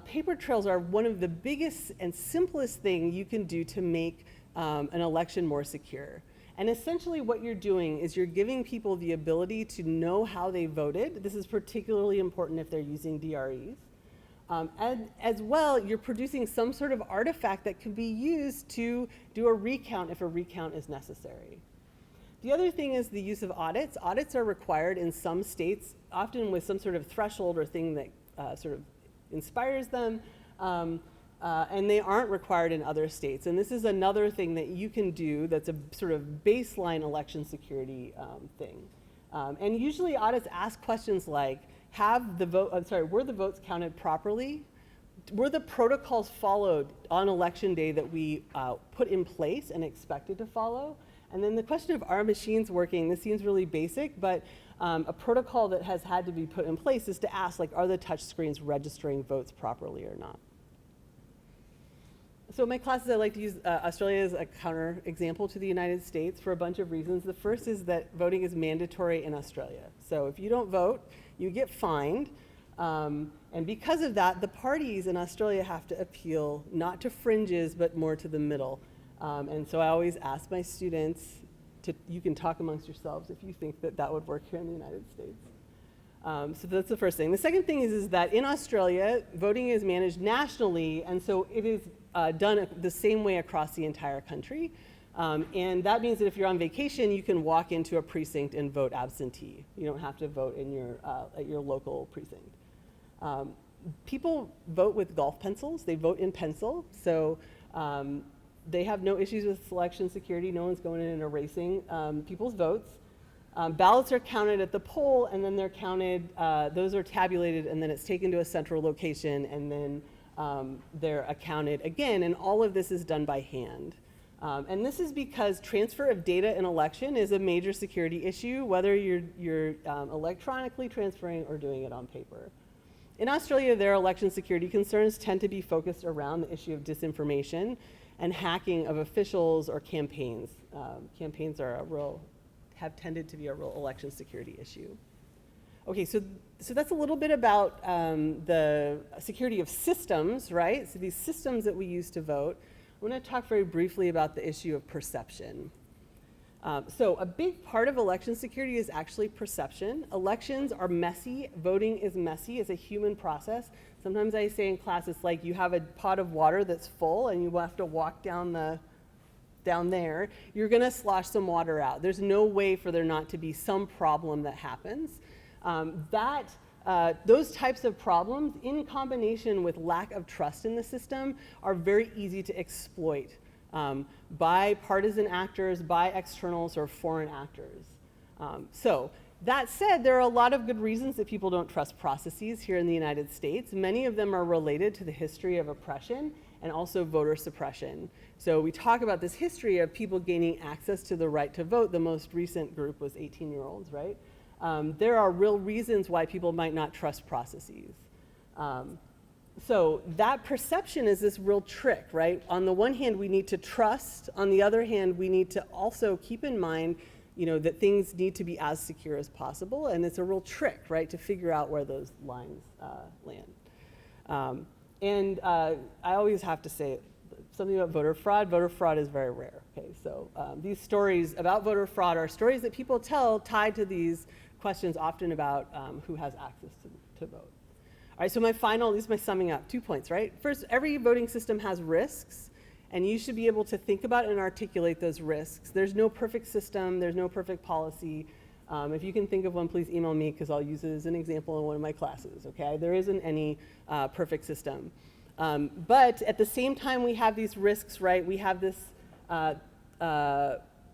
paper trails are one of the biggest and simplest thing you can do to make an election more secure. And essentially what you're doing is you're giving people the ability to know how they voted. This is particularly important if they're using DREs. And as well, you're producing some sort of artifact that can be used to do a recount if a recount is necessary. The other thing is the use of audits. Audits are required in some states, often with some sort of threshold or thing that sort of inspires them, and they aren't required in other states. And this is another thing that you can do that's a sort of baseline election security thing. And usually audits ask questions like, were the votes counted properly? Were the protocols followed on election day that we put in place and expected to follow? And then the question of, are machines working? This seems really basic, but a protocol that has had to be put in place is to ask, like, are the touch screens registering votes properly or not? So in my classes, I like to use Australia as a counter example to the United States for a bunch of reasons. The first is that voting is mandatory in Australia. So if you don't vote, you get fined. And because of that, the parties in Australia have to appeal not to fringes, but more to the middle. And so I always ask my students, you can talk amongst yourselves if you think that that would work here in the United States. So that's the first thing. The second thing is that in Australia, voting is managed nationally, and so it is done the same way across the entire country. And that means that if you're on vacation, you can walk into a precinct and vote absentee. You don't have to vote in at your local precinct. People vote with golf pencils. They vote in pencil. So they have no issues with selection security. No one's going in and erasing people's votes. Ballots are counted at the poll, and then they're counted, those are tabulated, and then it's taken to a central location, and then they're accounted again, and all of this is done by hand. And this is because transfer of data in election is a major security issue, whether you're electronically transferring or doing it on paper. In Australia, their election security concerns tend to be focused around the issue of disinformation and hacking of officials or campaigns. Campaigns have tended to be a real election security issue. Okay, so that's a little bit about the security of systems, right? So these systems that we use to vote. I want to talk very briefly about the issue of perception. So a big part of election security is actually perception. Elections are messy. Voting is messy. It's a human process. Sometimes I say in class, it's like you have a pot of water that's full and you have to walk down there. You're going to slosh some water out. There's no way for there not to be some problem that happens. Those types of problems, in combination with lack of trust in the system, are very easy to exploit by partisan actors, by externals, or foreign actors. So that said, there are a lot of good reasons that people don't trust processes here in the United States. Many of them are related to the history of oppression and also voter suppression. So we talk about this history of people gaining access to the right to vote. The most recent group was 18-year-olds, right? There are real reasons why people might not trust processes. So that perception is this real trick, right? On the one hand, we need to trust. On the other hand, we need to also keep in mind, that things need to be as secure as possible. And it's a real trick, right, to figure out where those lines land. I always have to say something about voter fraud. Voter fraud is very rare. Okay, so these stories about voter fraud are stories that people tell tied to these questions often about who has access to vote. All right, so these are my summing up, 2 points, right? First, every voting system has risks, and you should be able to think about and articulate those risks. There's no perfect system, there's no perfect policy. If you can think of one, please email me, because I'll use it as an example in one of my classes, okay? There isn't any perfect system. But at the same time we have these risks, right? We have this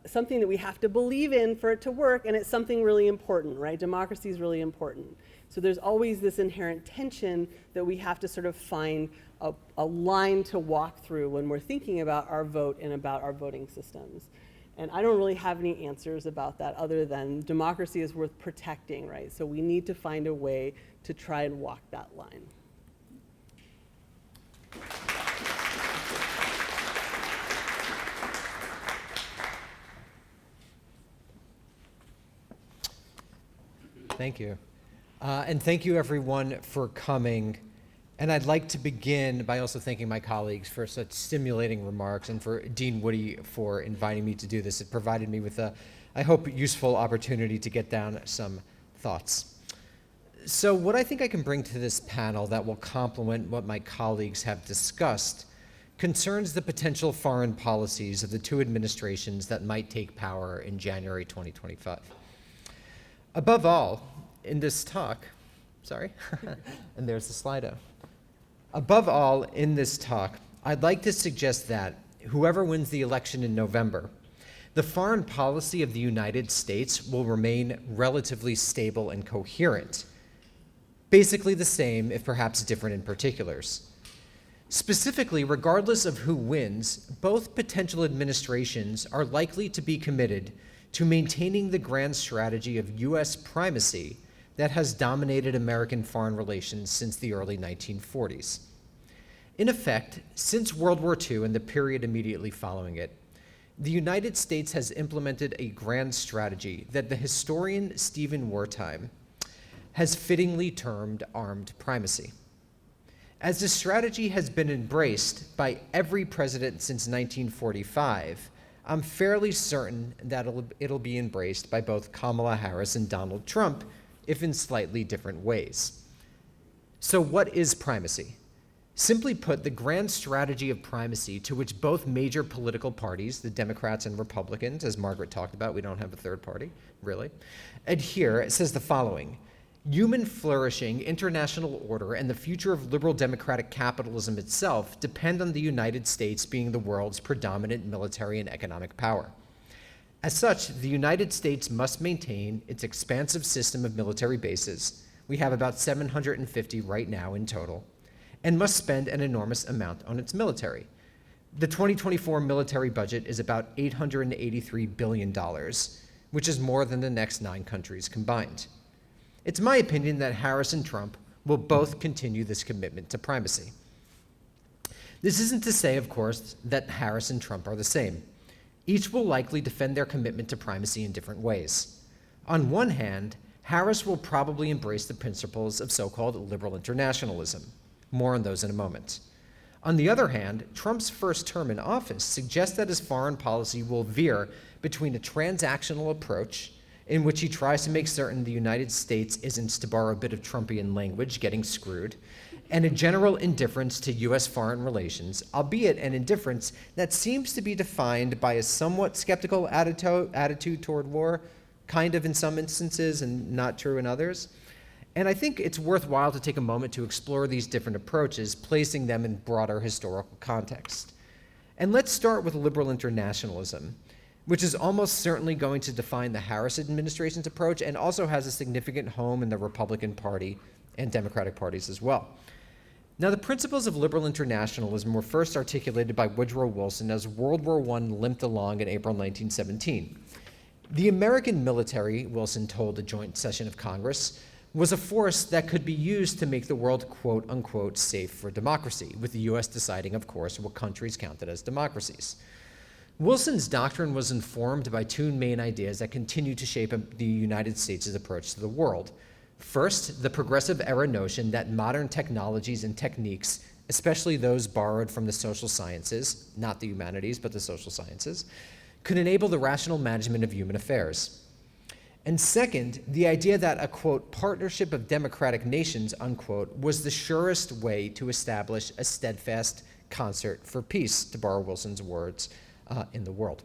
something that we have to believe in for it to work, and it's something really important, right? Democracy is really important. So there's always this inherent tension that we have to sort of find a line to walk through when we're thinking about our vote and about our voting systems. And I don't really have any answers about that other than democracy is worth protecting, right? So we need to find a way to try and walk that line. Thank you. And thank you, everyone, for coming. And I'd like to begin by also thanking my colleagues for such stimulating remarks and for Dean Woody for inviting me to do this. It provided me with a, I hope, useful opportunity to get down some thoughts. So what I think I can bring to this panel that will complement what my colleagues have discussed concerns the potential foreign policies of the two administrations that might take power in January 2025. Above all, in this talk, and there's the Slido. Above all, in this talk, I'd like to suggest that whoever wins the election in November, the foreign policy of the United States will remain relatively stable and coherent, basically the same, if perhaps different in particulars. Specifically, regardless of who wins, both potential administrations are likely to be committed to maintaining the grand strategy of U.S. primacy that has dominated American foreign relations since the early 1940s. In effect, since World War II and the period immediately following it, the United States has implemented a grand strategy that the historian Stephen Wertheim has fittingly termed armed primacy. As the strategy has been embraced by every president since 1945, I'm fairly certain that it'll be embraced by both Kamala Harris and Donald Trump, if in slightly different ways. So what is primacy? Simply put, the grand strategy of primacy to which both major political parties, the Democrats and Republicans, as Margaret talked about, we don't have a third party, really, adhere. It says the following: human flourishing, international order, and the future of liberal democratic capitalism itself depend on the United States being the world's predominant military and economic power. As such, the United States must maintain its expansive system of military bases, we have about 750 right now in total, and must spend an enormous amount on its military. The 2024 military budget is about $883 billion, which is more than the next 9 countries combined. It's my opinion that Harris and Trump will both continue this commitment to primacy. This isn't to say, of course, that Harris and Trump are the same. Each will likely defend their commitment to primacy in different ways. On one hand, Harris will probably embrace the principles of so-called liberal internationalism. More on those in a moment. On the other hand, Trump's first term in office suggests that his foreign policy will veer between a transactional approach, in which he tries to make certain the United States isn't, to borrow a bit of Trumpian language, getting screwed, and a general indifference to U.S. foreign relations, albeit an indifference that seems to be defined by a somewhat skeptical attitude toward war, kind of in some instances and not true in others. And I think it's worthwhile to take a moment to explore these different approaches, placing them in broader historical context. And let's start with liberal internationalism, which is almost certainly going to define the Harris administration's approach and also has a significant home in the Republican Party and Democratic parties as well. Now, the principles of liberal internationalism were first articulated by Woodrow Wilson as World War I limped along in April 1917. The American military, Wilson told a joint session of Congress, was a force that could be used to make the world, quote unquote, safe for democracy, with the U.S. deciding, of course, what countries counted as democracies. Wilson's doctrine was informed by 2 main ideas that continue to shape the United States' approach to the world. First, the progressive era notion that modern technologies and techniques, especially those borrowed from the social sciences, not the humanities, but the social sciences, could enable the rational management of human affairs. And second, the idea that a, quote, partnership of democratic nations, unquote, was the surest way to establish a steadfast concert for peace, to borrow Wilson's words, in the world.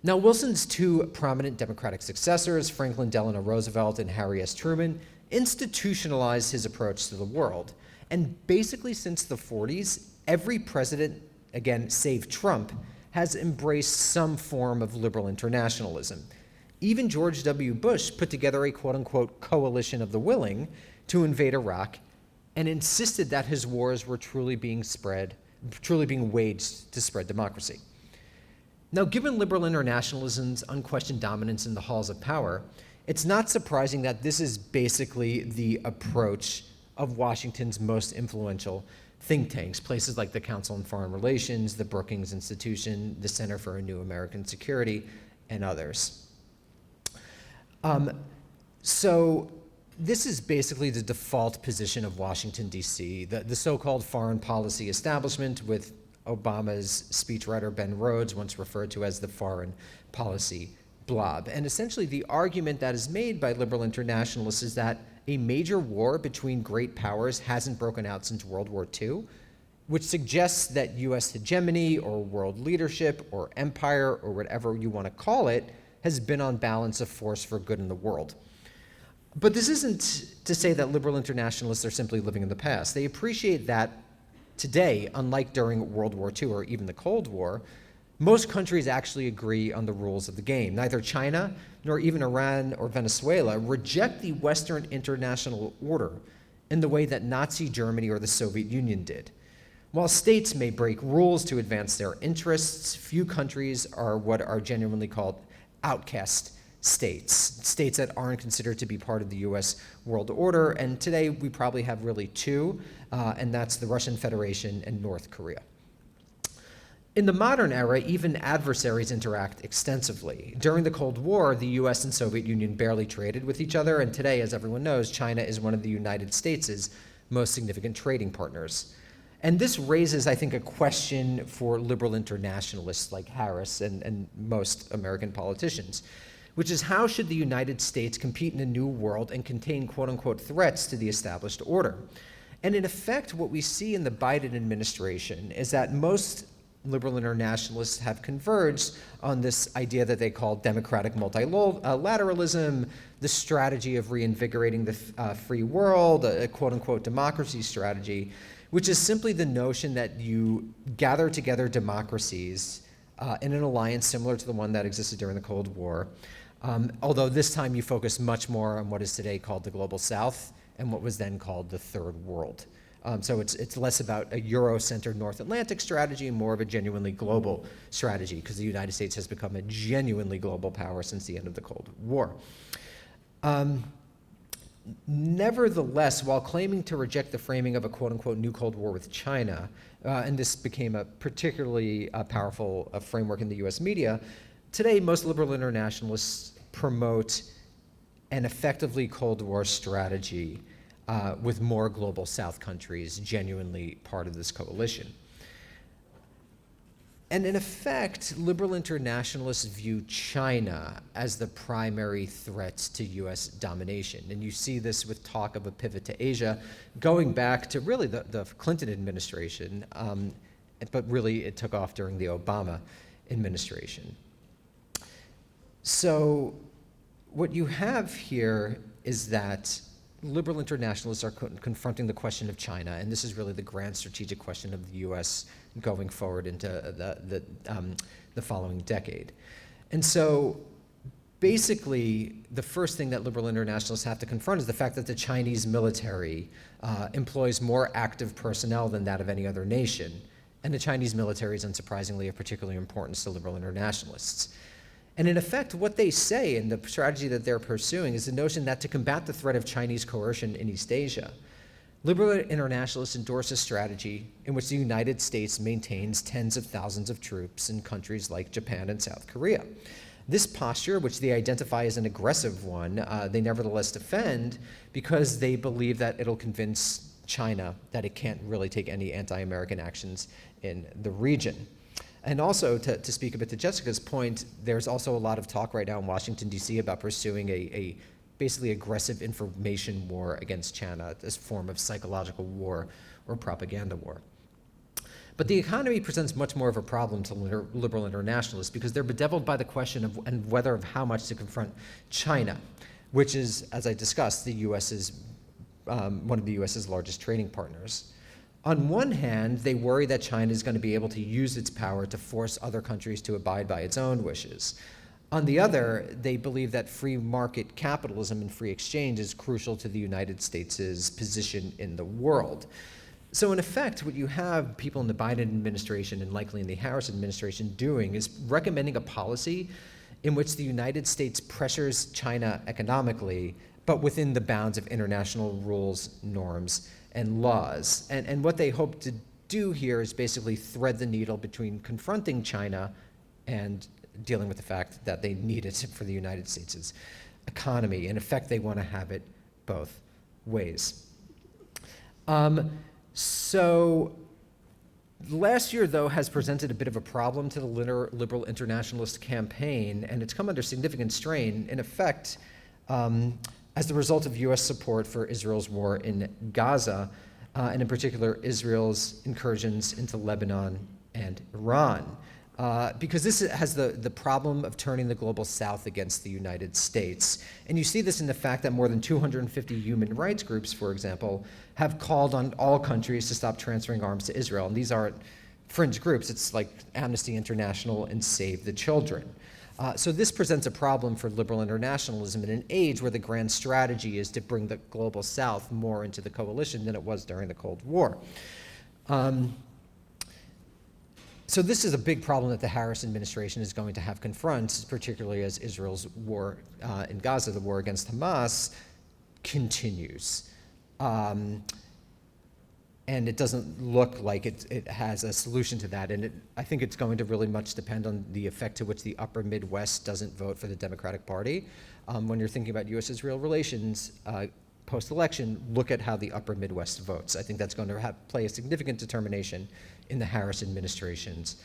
Now, Wilson's 2 prominent Democratic successors, Franklin Delano Roosevelt and Harry S. Truman, institutionalized his approach to the world. And basically since the 40s, every president, again, save Trump, has embraced some form of liberal internationalism. Even George W. Bush put together a quote-unquote coalition of the willing to invade Iraq and insisted that his wars were truly being waged to spread democracy. Now, given liberal internationalism's unquestioned dominance in the halls of power, it's not surprising that this is basically the approach of Washington's most influential think tanks, places like the Council on Foreign Relations, the Brookings Institution, the Center for a New American Security, and others. So this is basically the default position of Washington, D.C., the so-called foreign policy establishment, with Obama's speechwriter Ben Rhodes once referred to as the foreign policy blob. And essentially the argument that is made by liberal internationalists is that a major war between great powers hasn't broken out since World War II, which suggests that U.S. hegemony or world leadership or empire or whatever you want to call it has been on balance a force for good in the world. But this isn't to say that liberal internationalists are simply living in the past. They appreciate that today, unlike during World War II or even the Cold War, most countries actually agree on the rules of the game. Neither China nor even Iran or Venezuela reject the Western international order in the way that Nazi Germany or the Soviet Union did. While states may break rules to advance their interests, few countries are what are genuinely called outcast states, states that aren't considered to be part of the US world order. And today we probably have really 2, and that's the Russian Federation and North Korea. In the modern era, even adversaries interact extensively. During the Cold War, the US and Soviet Union barely traded with each other, and today, as everyone knows, China is one of the United States' most significant trading partners. And this raises, I think, a question for liberal internationalists like Harris and most American politicians, which is how should the United States compete in a new world and contain quote-unquote threats to the established order? And in effect, what we see in the Biden administration is that most liberal internationalists have converged on this idea that they call democratic multilateralism, the strategy of reinvigorating the free world, a quote-unquote democracy strategy, which is simply the notion that you gather together democracies in an alliance similar to the one that existed during the Cold War, although this time you focus much more on what is today called the Global South and what was then called the Third World. So it's less about a Euro-centered North Atlantic strategy and more of a genuinely global strategy, because the United States has become a genuinely global power since the end of the Cold War. Nevertheless, while claiming to reject the framing of a quote-unquote new Cold War with China, and this became a particularly powerful framework in the US media, today most liberal internationalists promote an effectively Cold War strategy with more global South countries genuinely part of this coalition. And in effect, liberal internationalists view China as the primary threat to US domination. And you see this with talk of a pivot to Asia, going back to really the Clinton administration, but really it took off during the Obama administration. So what you have here is that liberal internationalists are confronting the question of China, and this is really the grand strategic question of the US going forward into the following decade. And so basically, the first thing that liberal internationalists have to confront is the fact that the Chinese military employs more active personnel than that of any other nation. And the Chinese military is unsurprisingly of particular importance to liberal internationalists. And in effect, what they say in the strategy that they're pursuing is the notion that to combat the threat of Chinese coercion in East Asia, liberal internationalists endorse a strategy in which the United States maintains tens of thousands of troops in countries like Japan and South Korea. This posture, which they identify as an aggressive one, they nevertheless defend because they believe that it'll convince China that it can't really take any anti-American actions in the region. And also, to speak a bit to Jessica's point, there's also a lot of talk right now in Washington, D.C. about pursuing a basically aggressive information war against China, this form of psychological war or propaganda war. But the economy presents much more of a problem to liberal internationalists because they're bedeviled by the question of and whether of how much to confront China, which is, as I discussed, the US's one of the US's largest trading partners. On one hand, they worry that China is going to be able to use its power to force other countries to abide by its own wishes. On the other, they believe that free market capitalism and free exchange is crucial to the United States' position in the world. So in effect, what you have people in the Biden administration and likely in the Harris administration doing is recommending a policy in which the United States pressures China economically, but within the bounds of international rules, norms, and laws. And what they hope to do here is basically thread the needle between confronting China and dealing with the fact that they need it for the United States' economy. In effect, they want to have it both ways. So last year, though, has presented a bit of a problem to the liberal internationalist campaign, and it's come under significant strain, in effect, as the result of US support for Israel's war in Gaza, and in particular, Israel's incursions into Lebanon and Iran. Because this has the problem of turning the global south against the United States. And you see this in the fact that more than 250 human rights groups, for example, have called on all countries to stop transferring arms to Israel. And these aren't fringe groups. It's like Amnesty International and Save the Children. So this presents a problem for liberal internationalism in an age where the grand strategy is to bring the global south more into the coalition than it was during the Cold War. So this is a big problem that the Harris administration is going to have confront, particularly as Israel's war in Gaza, the war against Hamas, continues. And it doesn't look like it has a solution to that. And I think it's going to really much depend on the effect to which the upper Midwest doesn't vote for the Democratic Party. When you're thinking about U.S.-Israel relations post-election, look at how the upper Midwest votes. I think that's going to play a significant determination in the Harris administration's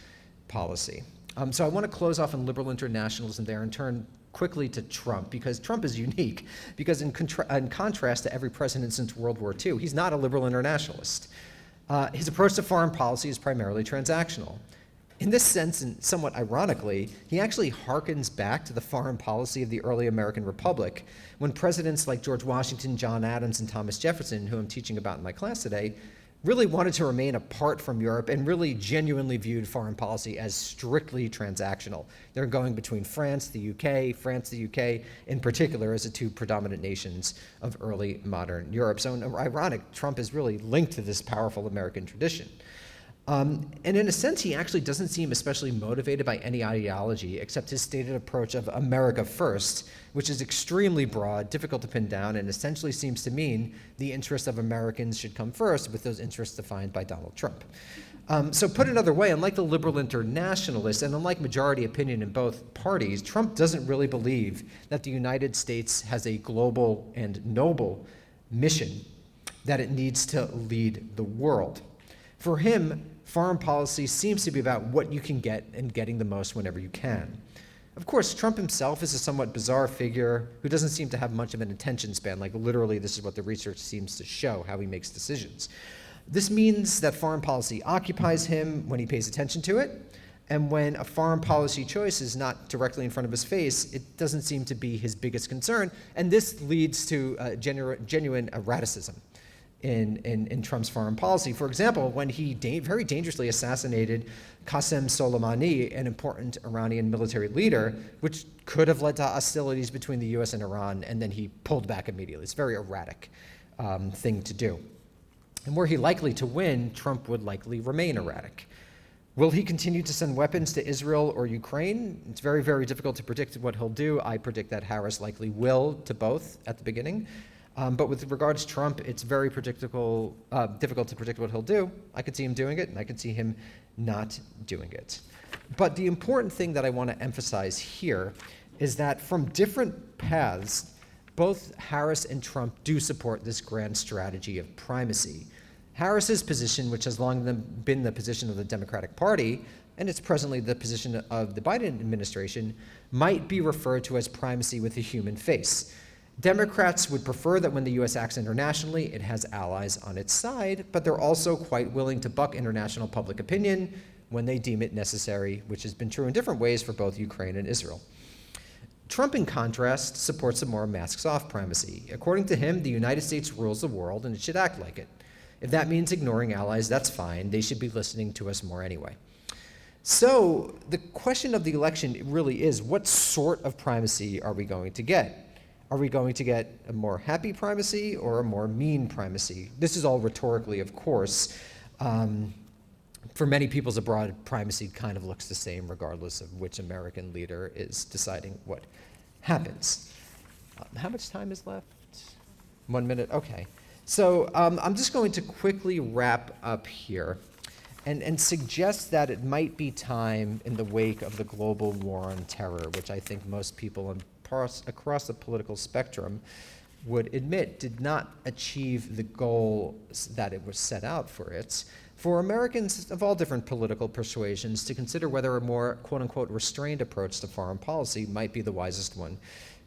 policy. So I want to close off on liberal internationalism there and turn quickly to Trump, because Trump is unique, because in contrast to every president since World War II, he's not a liberal internationalist. His approach to foreign policy is primarily transactional. In this sense, and somewhat ironically, he actually harkens back to the foreign policy of the early American Republic, when presidents like George Washington, John Adams, and Thomas Jefferson, who I'm teaching about in my class today, really wanted to remain apart from Europe and really genuinely viewed foreign policy as strictly transactional. They're going between France, the UK in particular as the two predominant nations of early modern Europe. So ironic, Trump is really linked to this powerful American tradition. And in a sense, he actually doesn't seem especially motivated by any ideology except his stated approach of America first, which is extremely broad, difficult to pin down, and essentially seems to mean the interests of Americans should come first, with those interests defined by Donald Trump. So put another way, unlike the liberal internationalists and unlike majority opinion in both parties, Trump doesn't really believe that the United States has a global and noble mission that it needs to lead the world. For him, foreign policy seems to be about what you can get and getting the most whenever you can. Of course, Trump himself is a somewhat bizarre figure who doesn't seem to have much of an attention span. Like literally, this is what the research seems to show, how he makes decisions. This means that foreign policy occupies him when he pays attention to it, and when a foreign policy choice is not directly in front of his face, it doesn't seem to be his biggest concern, and this leads to genuine erraticism in Trump's foreign policy. For example, when he very dangerously assassinated Qasem Soleimani, an important Iranian military leader, which could have led to hostilities between the US and Iran, and then he pulled back immediately. It's a very erratic thing to do. And were he likely to win, Trump would likely remain erratic. Will he continue to send weapons to Israel or Ukraine? It's very, very difficult to predict what he'll do. I predict that Harris likely will to both at the beginning. But with regards to Trump, it's very difficult to predict what he'll do. I could see him doing it, and I could see him not doing it. But the important thing that I want to emphasize here is that from different paths, both Harris and Trump do support this grand strategy of primacy. Harris's position, which has long been the position of the Democratic Party, and it's presently the position of the Biden administration, might be referred to as primacy with a human face. Democrats would prefer that when the U.S. acts internationally, it has allies on its side, but they're also quite willing to buck international public opinion when they deem it necessary, which has been true in different ways for both Ukraine and Israel. Trump, in contrast, supports a more masks-off primacy. According to him, the United States rules the world, and it should act like it. If that means ignoring allies, that's fine. They should be listening to us more anyway. So the question of the election really is, what sort of primacy are we going to get? Are we going to get a more happy primacy or a more mean primacy? This is all rhetorically, of course. For many peoples abroad, primacy kind of looks the same regardless of which American leader is deciding what happens. How much time is left? 1 minute? Okay. So I'm just going to quickly wrap up here and suggest that it might be time in the wake of the global war on terror, which I think most people across the political spectrum would admit did not achieve the goals that it was set out for it, for Americans of all different political persuasions to consider whether a more quote-unquote restrained approach to foreign policy might be the wisest one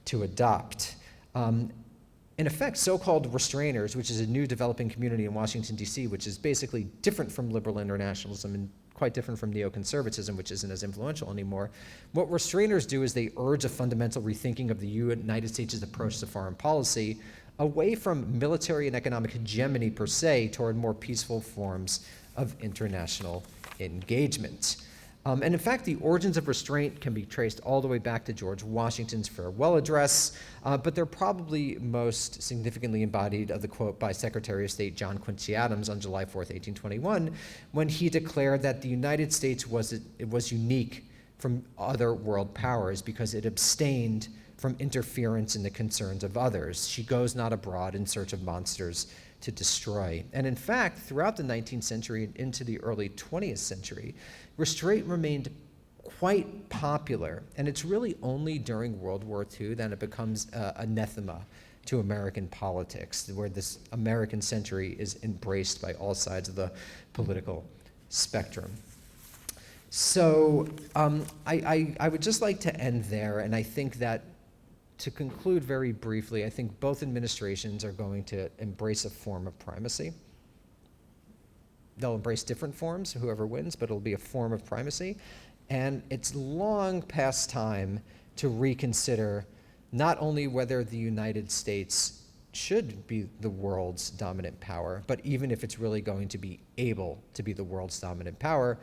to adopt. In effect, so-called restrainers, which is a new developing community in Washington, D.C., which is basically different from liberal internationalism and quite different from neoconservatism, which isn't as influential anymore. What restrainers do is they urge a fundamental rethinking of the United States' approach to foreign policy away from military and economic hegemony per se toward more peaceful forms of international engagement. And in fact, the origins of restraint can be traced all the way back to George Washington's farewell address, but they're probably most significantly embodied of the quote by Secretary of State John Quincy Adams on July 4th, 1821, when he declared that the United States was unique from other world powers because it abstained from interference in the concerns of others. She goes not abroad in search of monsters to destroy. And in fact, throughout the 19th century and into the early 20th century, restraint remained quite popular. And it's really only during World War II that it becomes anathema to American politics, where this American century is embraced by all sides of the political spectrum. So I would just like to end there, and I think that to conclude very briefly, I think both administrations are going to embrace a form of primacy. They'll embrace different forms, whoever wins, but it'll be a form of primacy. And it's long past time to reconsider not only whether the United States should be the world's dominant power, but even if it's really going to be able to be the world's dominant power,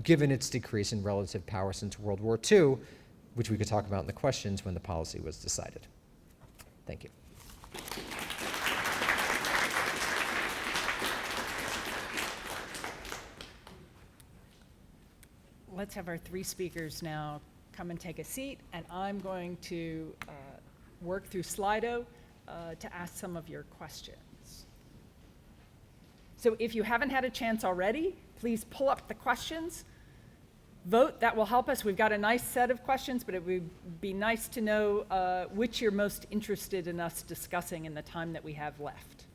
given its decrease in relative power since World War II, which we could talk about in the questions when the policy was decided. Thank you. Let's have our three speakers now come and take a seat, and I'm going to work through Slido to ask some of your questions. So if you haven't had a chance already, please pull up the questions. Vote, that will help us. We've got a nice set of questions, but it would be nice to know which you're most interested in us discussing in the time that we have left.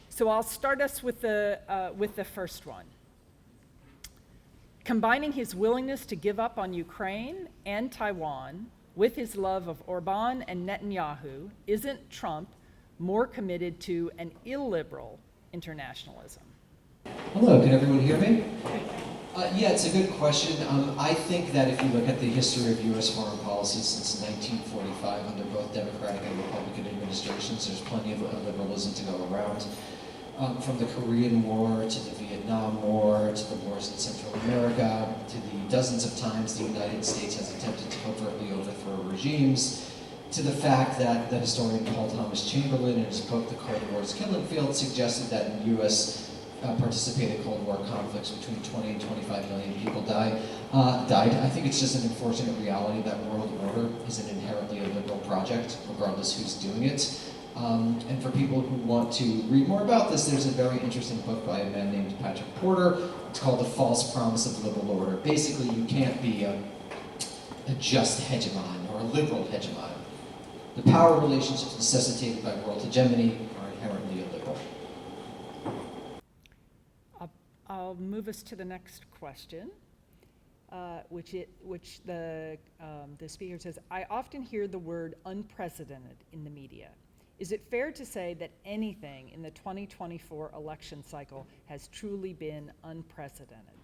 So I'll start us with the first one. Combining his willingness to give up on Ukraine and Taiwan with his love of Orban and Netanyahu, isn't Trump more committed to an illiberal internationalism? Hello, can everyone hear me? Yeah, it's a good question. I think that if you look at the history of U.S. foreign policy since 1945 under both Democratic and Republican administrations, there's plenty of liberalism to go around. From the Korean War to the Vietnam War to the wars in Central America to the dozens of times the United States has attempted to covertly overthrow regimes, to the fact that the historian Paul Thomas Chamberlain in his book The Cold War's Killing Field suggested that in U.S. Participated Cold War conflicts between 20 and 25 million people died. I think it's just an unfortunate reality that world order is an inherently illiberal project, regardless who's doing it. And for people who want to read more about this, there's a very interesting book by a man named Patrick Porter. It's called The False Promise of Liberal Order. Basically, you can't be a just hegemon or a liberal hegemon. The power relationships necessitated by world hegemony are inherently illiberal. I'll move us to the next question, which the speaker says, I often hear the word unprecedented in the media. Is it fair to say that anything in the 2024 election cycle has truly been unprecedented?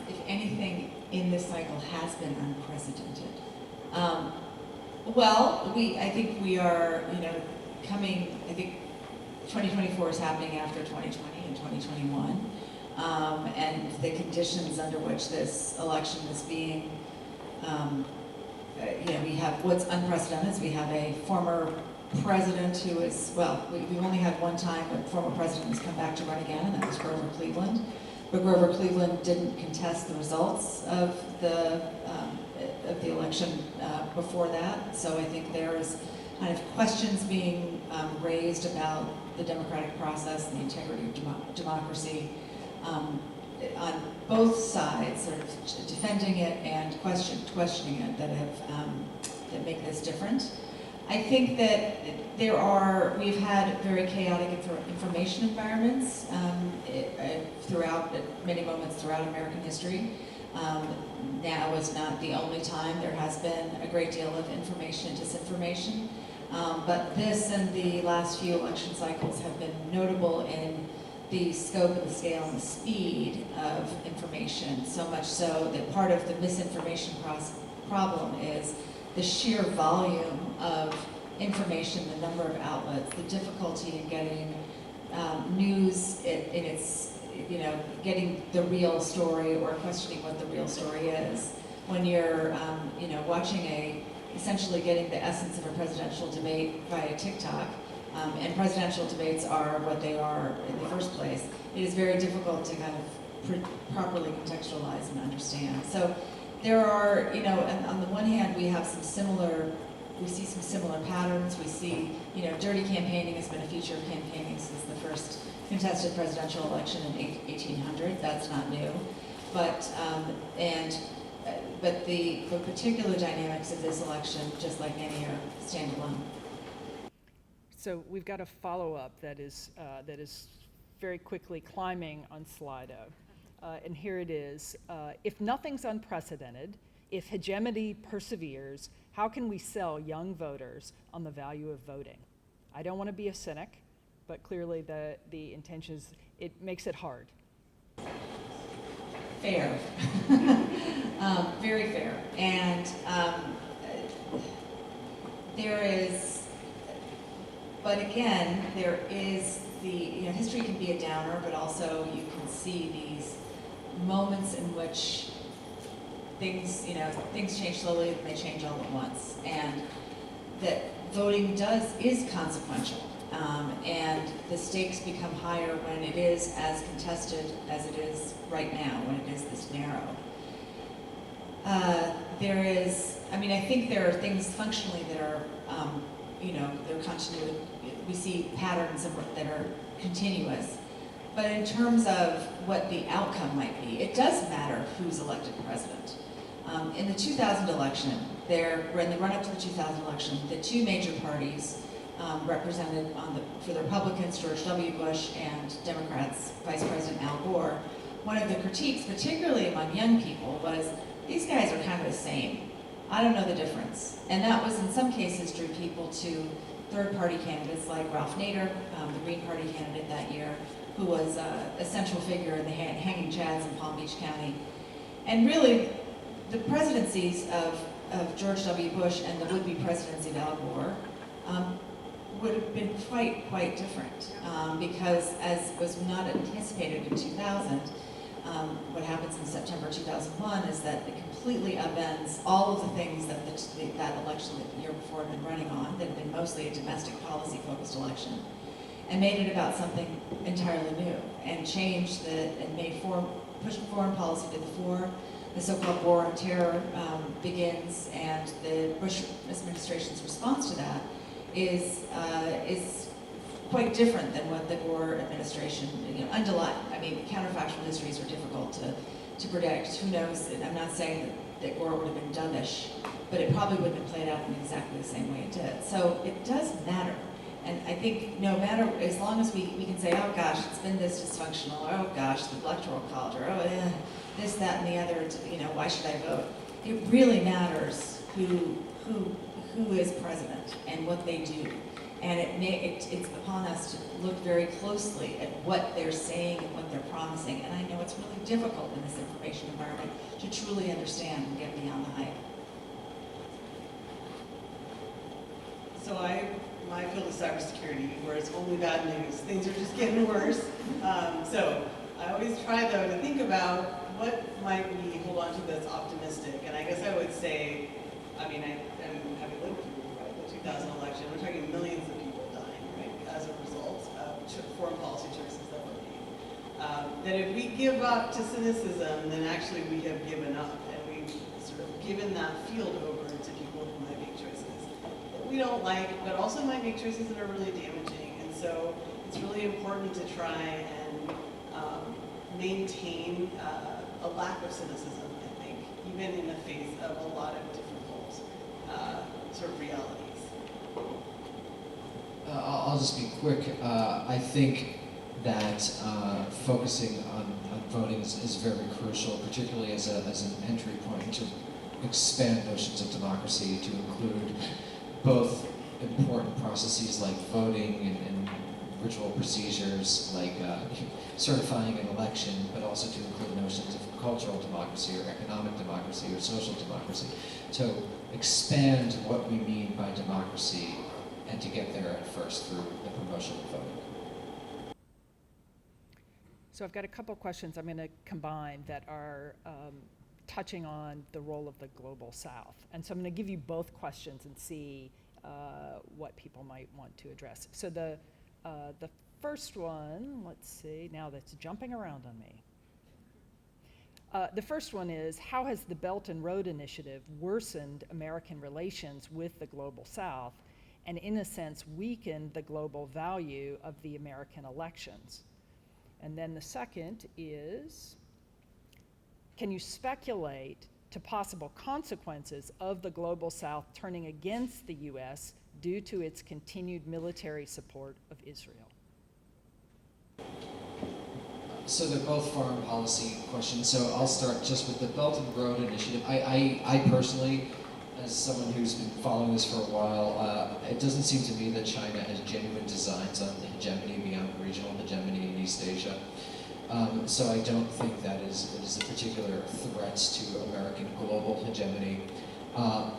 If anything in this cycle has been unprecedented. Well, I think we are, coming, I think 2024 is happening after 2020 and 2021. And the conditions under which this election is being, we have what's unprecedented is we have a former president who is, well, we've only had one time a former president who's come back to run again, and that was Grover Cleveland. But Grover Cleveland didn't contest the results of the election before that. So I think there's kind of questions being raised about the democratic process and the integrity of democracy on both sides, sort of defending it and questioning it, that make this different. I think that we've had very chaotic information environments throughout, at many moments throughout American history. Now is not the only time. There has been a great deal of information and disinformation. But this and the last few election cycles have been notable in the scope and the scale and the speed of information, so much so that part of the misinformation problem is the sheer volume of information, the number of outlets, the difficulty in getting news in its, getting the real story or questioning what the real story is. When you're, watching essentially getting the essence of a presidential debate via TikTok, and presidential debates are what they are in the first place, it is very difficult to kind of properly contextualize and understand. So there are, on the one hand, we see some similar patterns. We see, dirty campaigning has been a feature of campaigning since the first contested presidential election in 1800. That's not new. But the particular dynamics of this election, just like any, are standalone. So we've got a follow-up that is very quickly climbing on Slido. And here it is. If nothing's unprecedented, if hegemony perseveres, how can we sell young voters on the value of voting? I don't want to be a cynic, but clearly the intention is, it makes it hard. Fair. Very fair. And there is, but again, there is history can be a downer, but also you can see these moments in which things change slowly, and they change all at once, and that voting is consequential, and the stakes become higher when it is as contested as it is right now, when it is this narrow. I think there are things functionally that are, they're continuity. We see patterns that are continuous. But in terms of what the outcome might be, it does matter who's elected president. In the 2000 election, in the run-up to the 2000 election, the two major parties represented for the Republicans, George W. Bush, and Democrats, Vice President Al Gore, one of the critiques, particularly among young people, was these guys are kind of the same. I don't know the difference. And that was, in some cases, drew people to third-party candidates like Ralph Nader, the Green Party candidate that year, who was a central figure in the hanging chads in Palm Beach County. And really, the presidencies of George W. Bush and the would-be presidency of Al Gore would have been quite different, because as was not anticipated in 2000, what happens in September 2001 is that it completely upends all of the things that that election the year before had been running on, that had been mostly a domestic policy-focused election, and made it about something entirely new, and pushed foreign policy to the fore. The so-called war on terror begins, and the Bush administration's response to that is quite different than what the Gore administration, counterfactual histories are difficult to predict. Who knows? I'm not saying that Gore would have been dovish, but it probably wouldn't have played out in exactly the same way it did. So it does matter. And I think no matter, as long as we can say, oh gosh, it's been this dysfunctional, or oh gosh, the electoral college, or this, that, and the other, why should I vote? It really matters who is president and what they do. And it's upon us to look very closely at what they're saying and what they're promising. And I know it's really difficult in this information environment to truly understand and get beyond the hype. So my field is cybersecurity, where it's only bad news. Things are just getting worse. So I always try, though, to think about what might we hold on to that's optimistic. And I guess I would say, I'm having lived through the 2000 election, we're talking millions of people dying, right, as a result of foreign policy choices that were made. That if we give up to cynicism, then actually we have given up, and we've sort of given that field over to people who might make choices that we don't like, but also might make choices that are really damaging. And so it's really important to try and maintain a lack of cynicism, I think, even in the face of a lot of difficult sort of realities. I'll just be quick. I think that focusing on voting is very crucial, particularly as an entry point to expand notions of democracy to include both important processes like voting and ritual procedures like certifying an election, but also to include notions of cultural democracy or economic democracy or social democracy. To expand what we mean by democracy and to get there at first through the promotion of voting. So I've got a couple questions I'm going to combine that are touching on the role of the Global South. And so I'm going to give you both questions and see what people might want to address. So the first one, let's see, now that's jumping around on me. The first one is, how has the Belt and Road Initiative worsened American relations with the Global South and in a sense weakened the global value of the American elections? And then the second is, can you speculate to possible consequences of the Global South turning against the US due to its continued military support of Israel? So they're both foreign policy questions. So I'll start just with the Belt and Road Initiative. I personally, as someone who's been following this for a while, it doesn't seem to me that China has genuine designs on hegemony beyond regional hegemony in East Asia. So I don't think that is a particular threat to American global hegemony.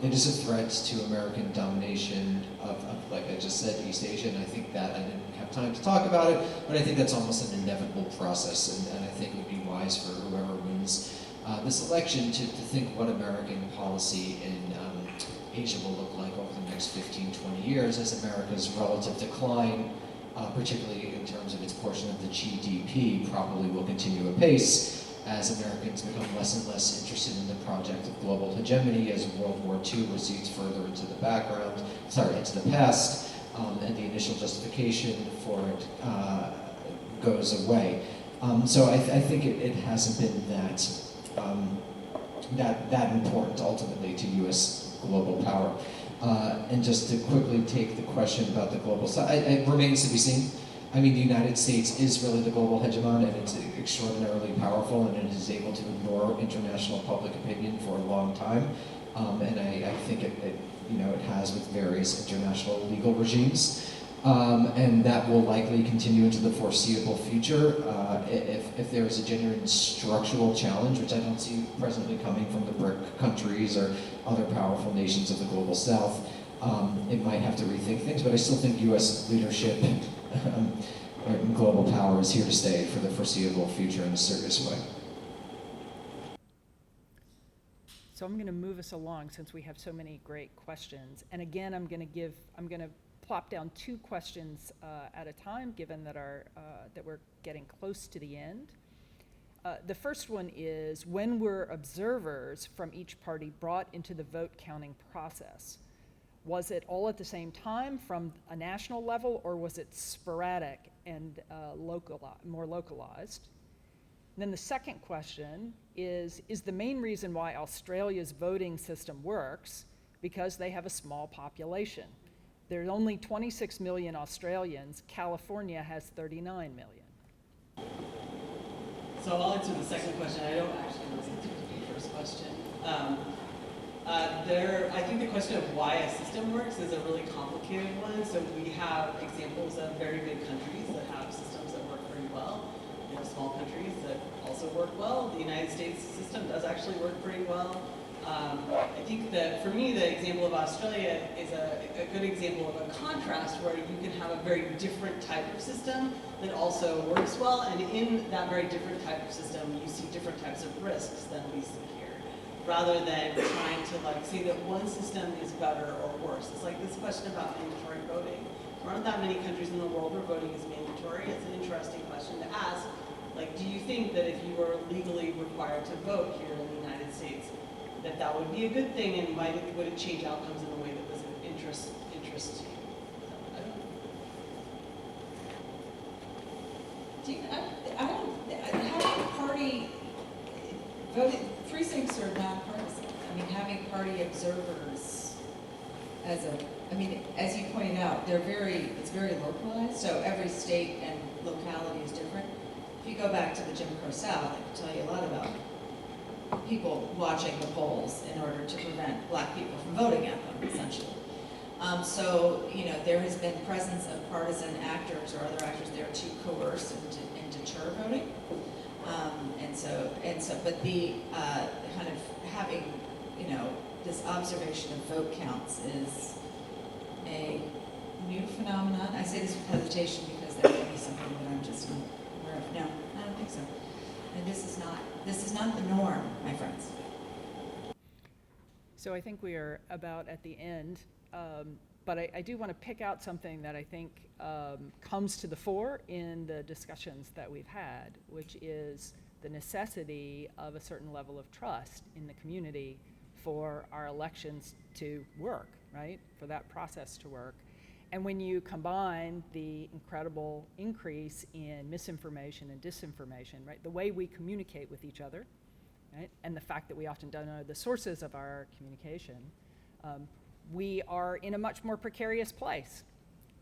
It is a threat to American domination of, like I just said, East Asia, and I think that I didn't have time to talk about it, but I think that's almost an inevitable process, and I think it would be wise for whoever wins this election to think what American policy in Asia will look like over the next 15, 20 years as America's relative decline, particularly in terms of its portion of the GDP, probably will continue apace as Americans become less and less interested in the project of global hegemony as World War II recedes further into the into the past, and the initial justification for it goes away. So I think it hasn't been that important ultimately to U.S. global power. And just to quickly take the question about the global side, it remains to be seen. I mean, the United States is really the global hegemon, and it's extraordinarily powerful, and it is able to ignore international public opinion for a long time. And I think it has with various international legal regimes. And that will likely continue into the foreseeable future. If there is a genuine structural challenge, which I don't see presently coming from the BRIC countries or other powerful nations of the global south, it might have to rethink things, but I still think U.S. leadership and global power is here to stay for the foreseeable future in a serious way. So I'm going to move us along since we have so many great questions. And again, I'm going to plop down 2 questions at a time, given that that we're getting close to the end. The first one is, when were observers from each party brought into the vote counting process? Was it all at the same time from a national level, or was it sporadic and more localized? And then the second question is the main reason why Australia's voting system works because they have a small population? There's only 26 million Australians. California has 39 million. So I'll answer the second question. I don't actually listen to the first question. I think the question of why a system works is a really complicated one. So we have examples of very big countries that have systems that work pretty well. We have small countries that also work well. The United States system does actually work pretty well. I think that for me, the example of Australia is a good example of a contrast where you can have a very different type of system that also works well, and in that very different type of system, you see different types of risks than we see here, rather than trying to say that one system is better or worse. It's like this question about mandatory voting. There aren't that many countries in the world where voting is mandatory. It's an interesting question to ask. Do you think that if you were legally required to vote here in the United States, that would be a good thing, and would it change outcomes in a way that was of interest to you? Having party voting precincts are nonpartisan. I mean, having party observers as you pointed out, it's very localized. So every state and locality is different. If you go back to the Jim Crow South, I can tell you a lot about people watching the polls in order to prevent black people from voting at them, essentially. There has been presence of partisan actors or other actors there to coerce and deter voting. But the kind of having, this observation of vote counts is a new phenomenon. I say this with hesitation because that may be something that I'm just not aware of. No, I don't think so. And this is not the norm, my friends. So I think we are about at the end, but I do want to pick out something that I think comes to the fore in the discussions that we've had, which is the necessity of a certain level of trust in the community for our elections to work, right? For that process to work. And when you combine the incredible increase in misinformation and disinformation, right? The way we communicate with each other, right? And the fact that we often don't know the sources of our communication, we are in a much more precarious place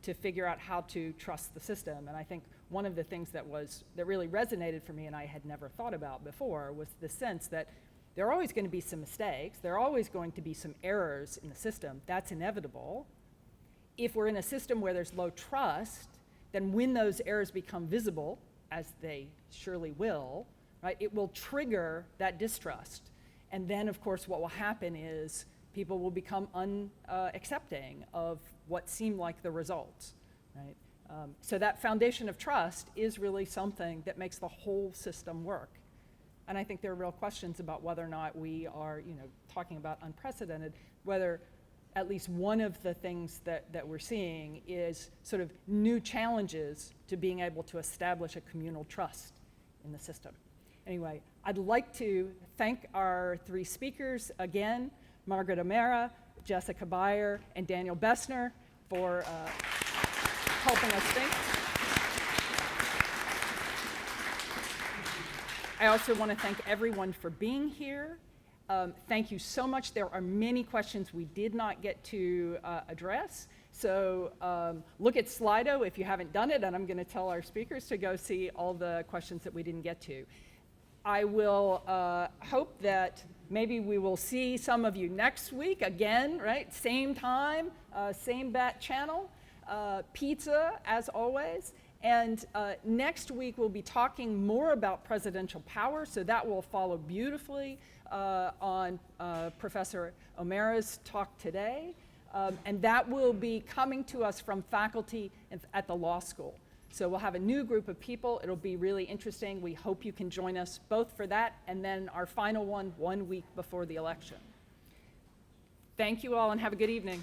to figure out how to trust the system. And I think one of the things that really resonated for me and I had never thought about before was the sense that there are always going to be some mistakes, there are always going to be some errors in the system. That's inevitable. If we're in a system where there's low trust, then when those errors become visible, as they surely will, right, it will trigger that distrust. And then, of course, what will happen is People will become unaccepting of what seem like the results, right? So that foundation of trust is really something that makes the whole system work. And I think there are real questions about whether or not we are, talking about unprecedented, whether at least one of the things that we're seeing is sort of new challenges to being able to establish a communal trust in the system. Anyway, I'd like to thank our three speakers again, Margaret O'Mara, Jessica Beyer, and Daniel Bessner for helping us think. I also want to thank everyone for being here. Thank you so much. There are many questions we did not get to address. So look at Slido if you haven't done it, and I'm going to tell our speakers to go see all the questions that we didn't get to. I will hope that maybe we will see some of you next week again, right? Same time, same bat channel, pizza as always. And next week we'll be talking more about presidential power, so that will follow beautifully on Professor O'Mara's talk today. And that will be coming to us from faculty at the law school. So we'll have a new group of people. It'll be really interesting. We hope you can join us both for that and then our final one 1 week before the election. Thank you all and have a good evening.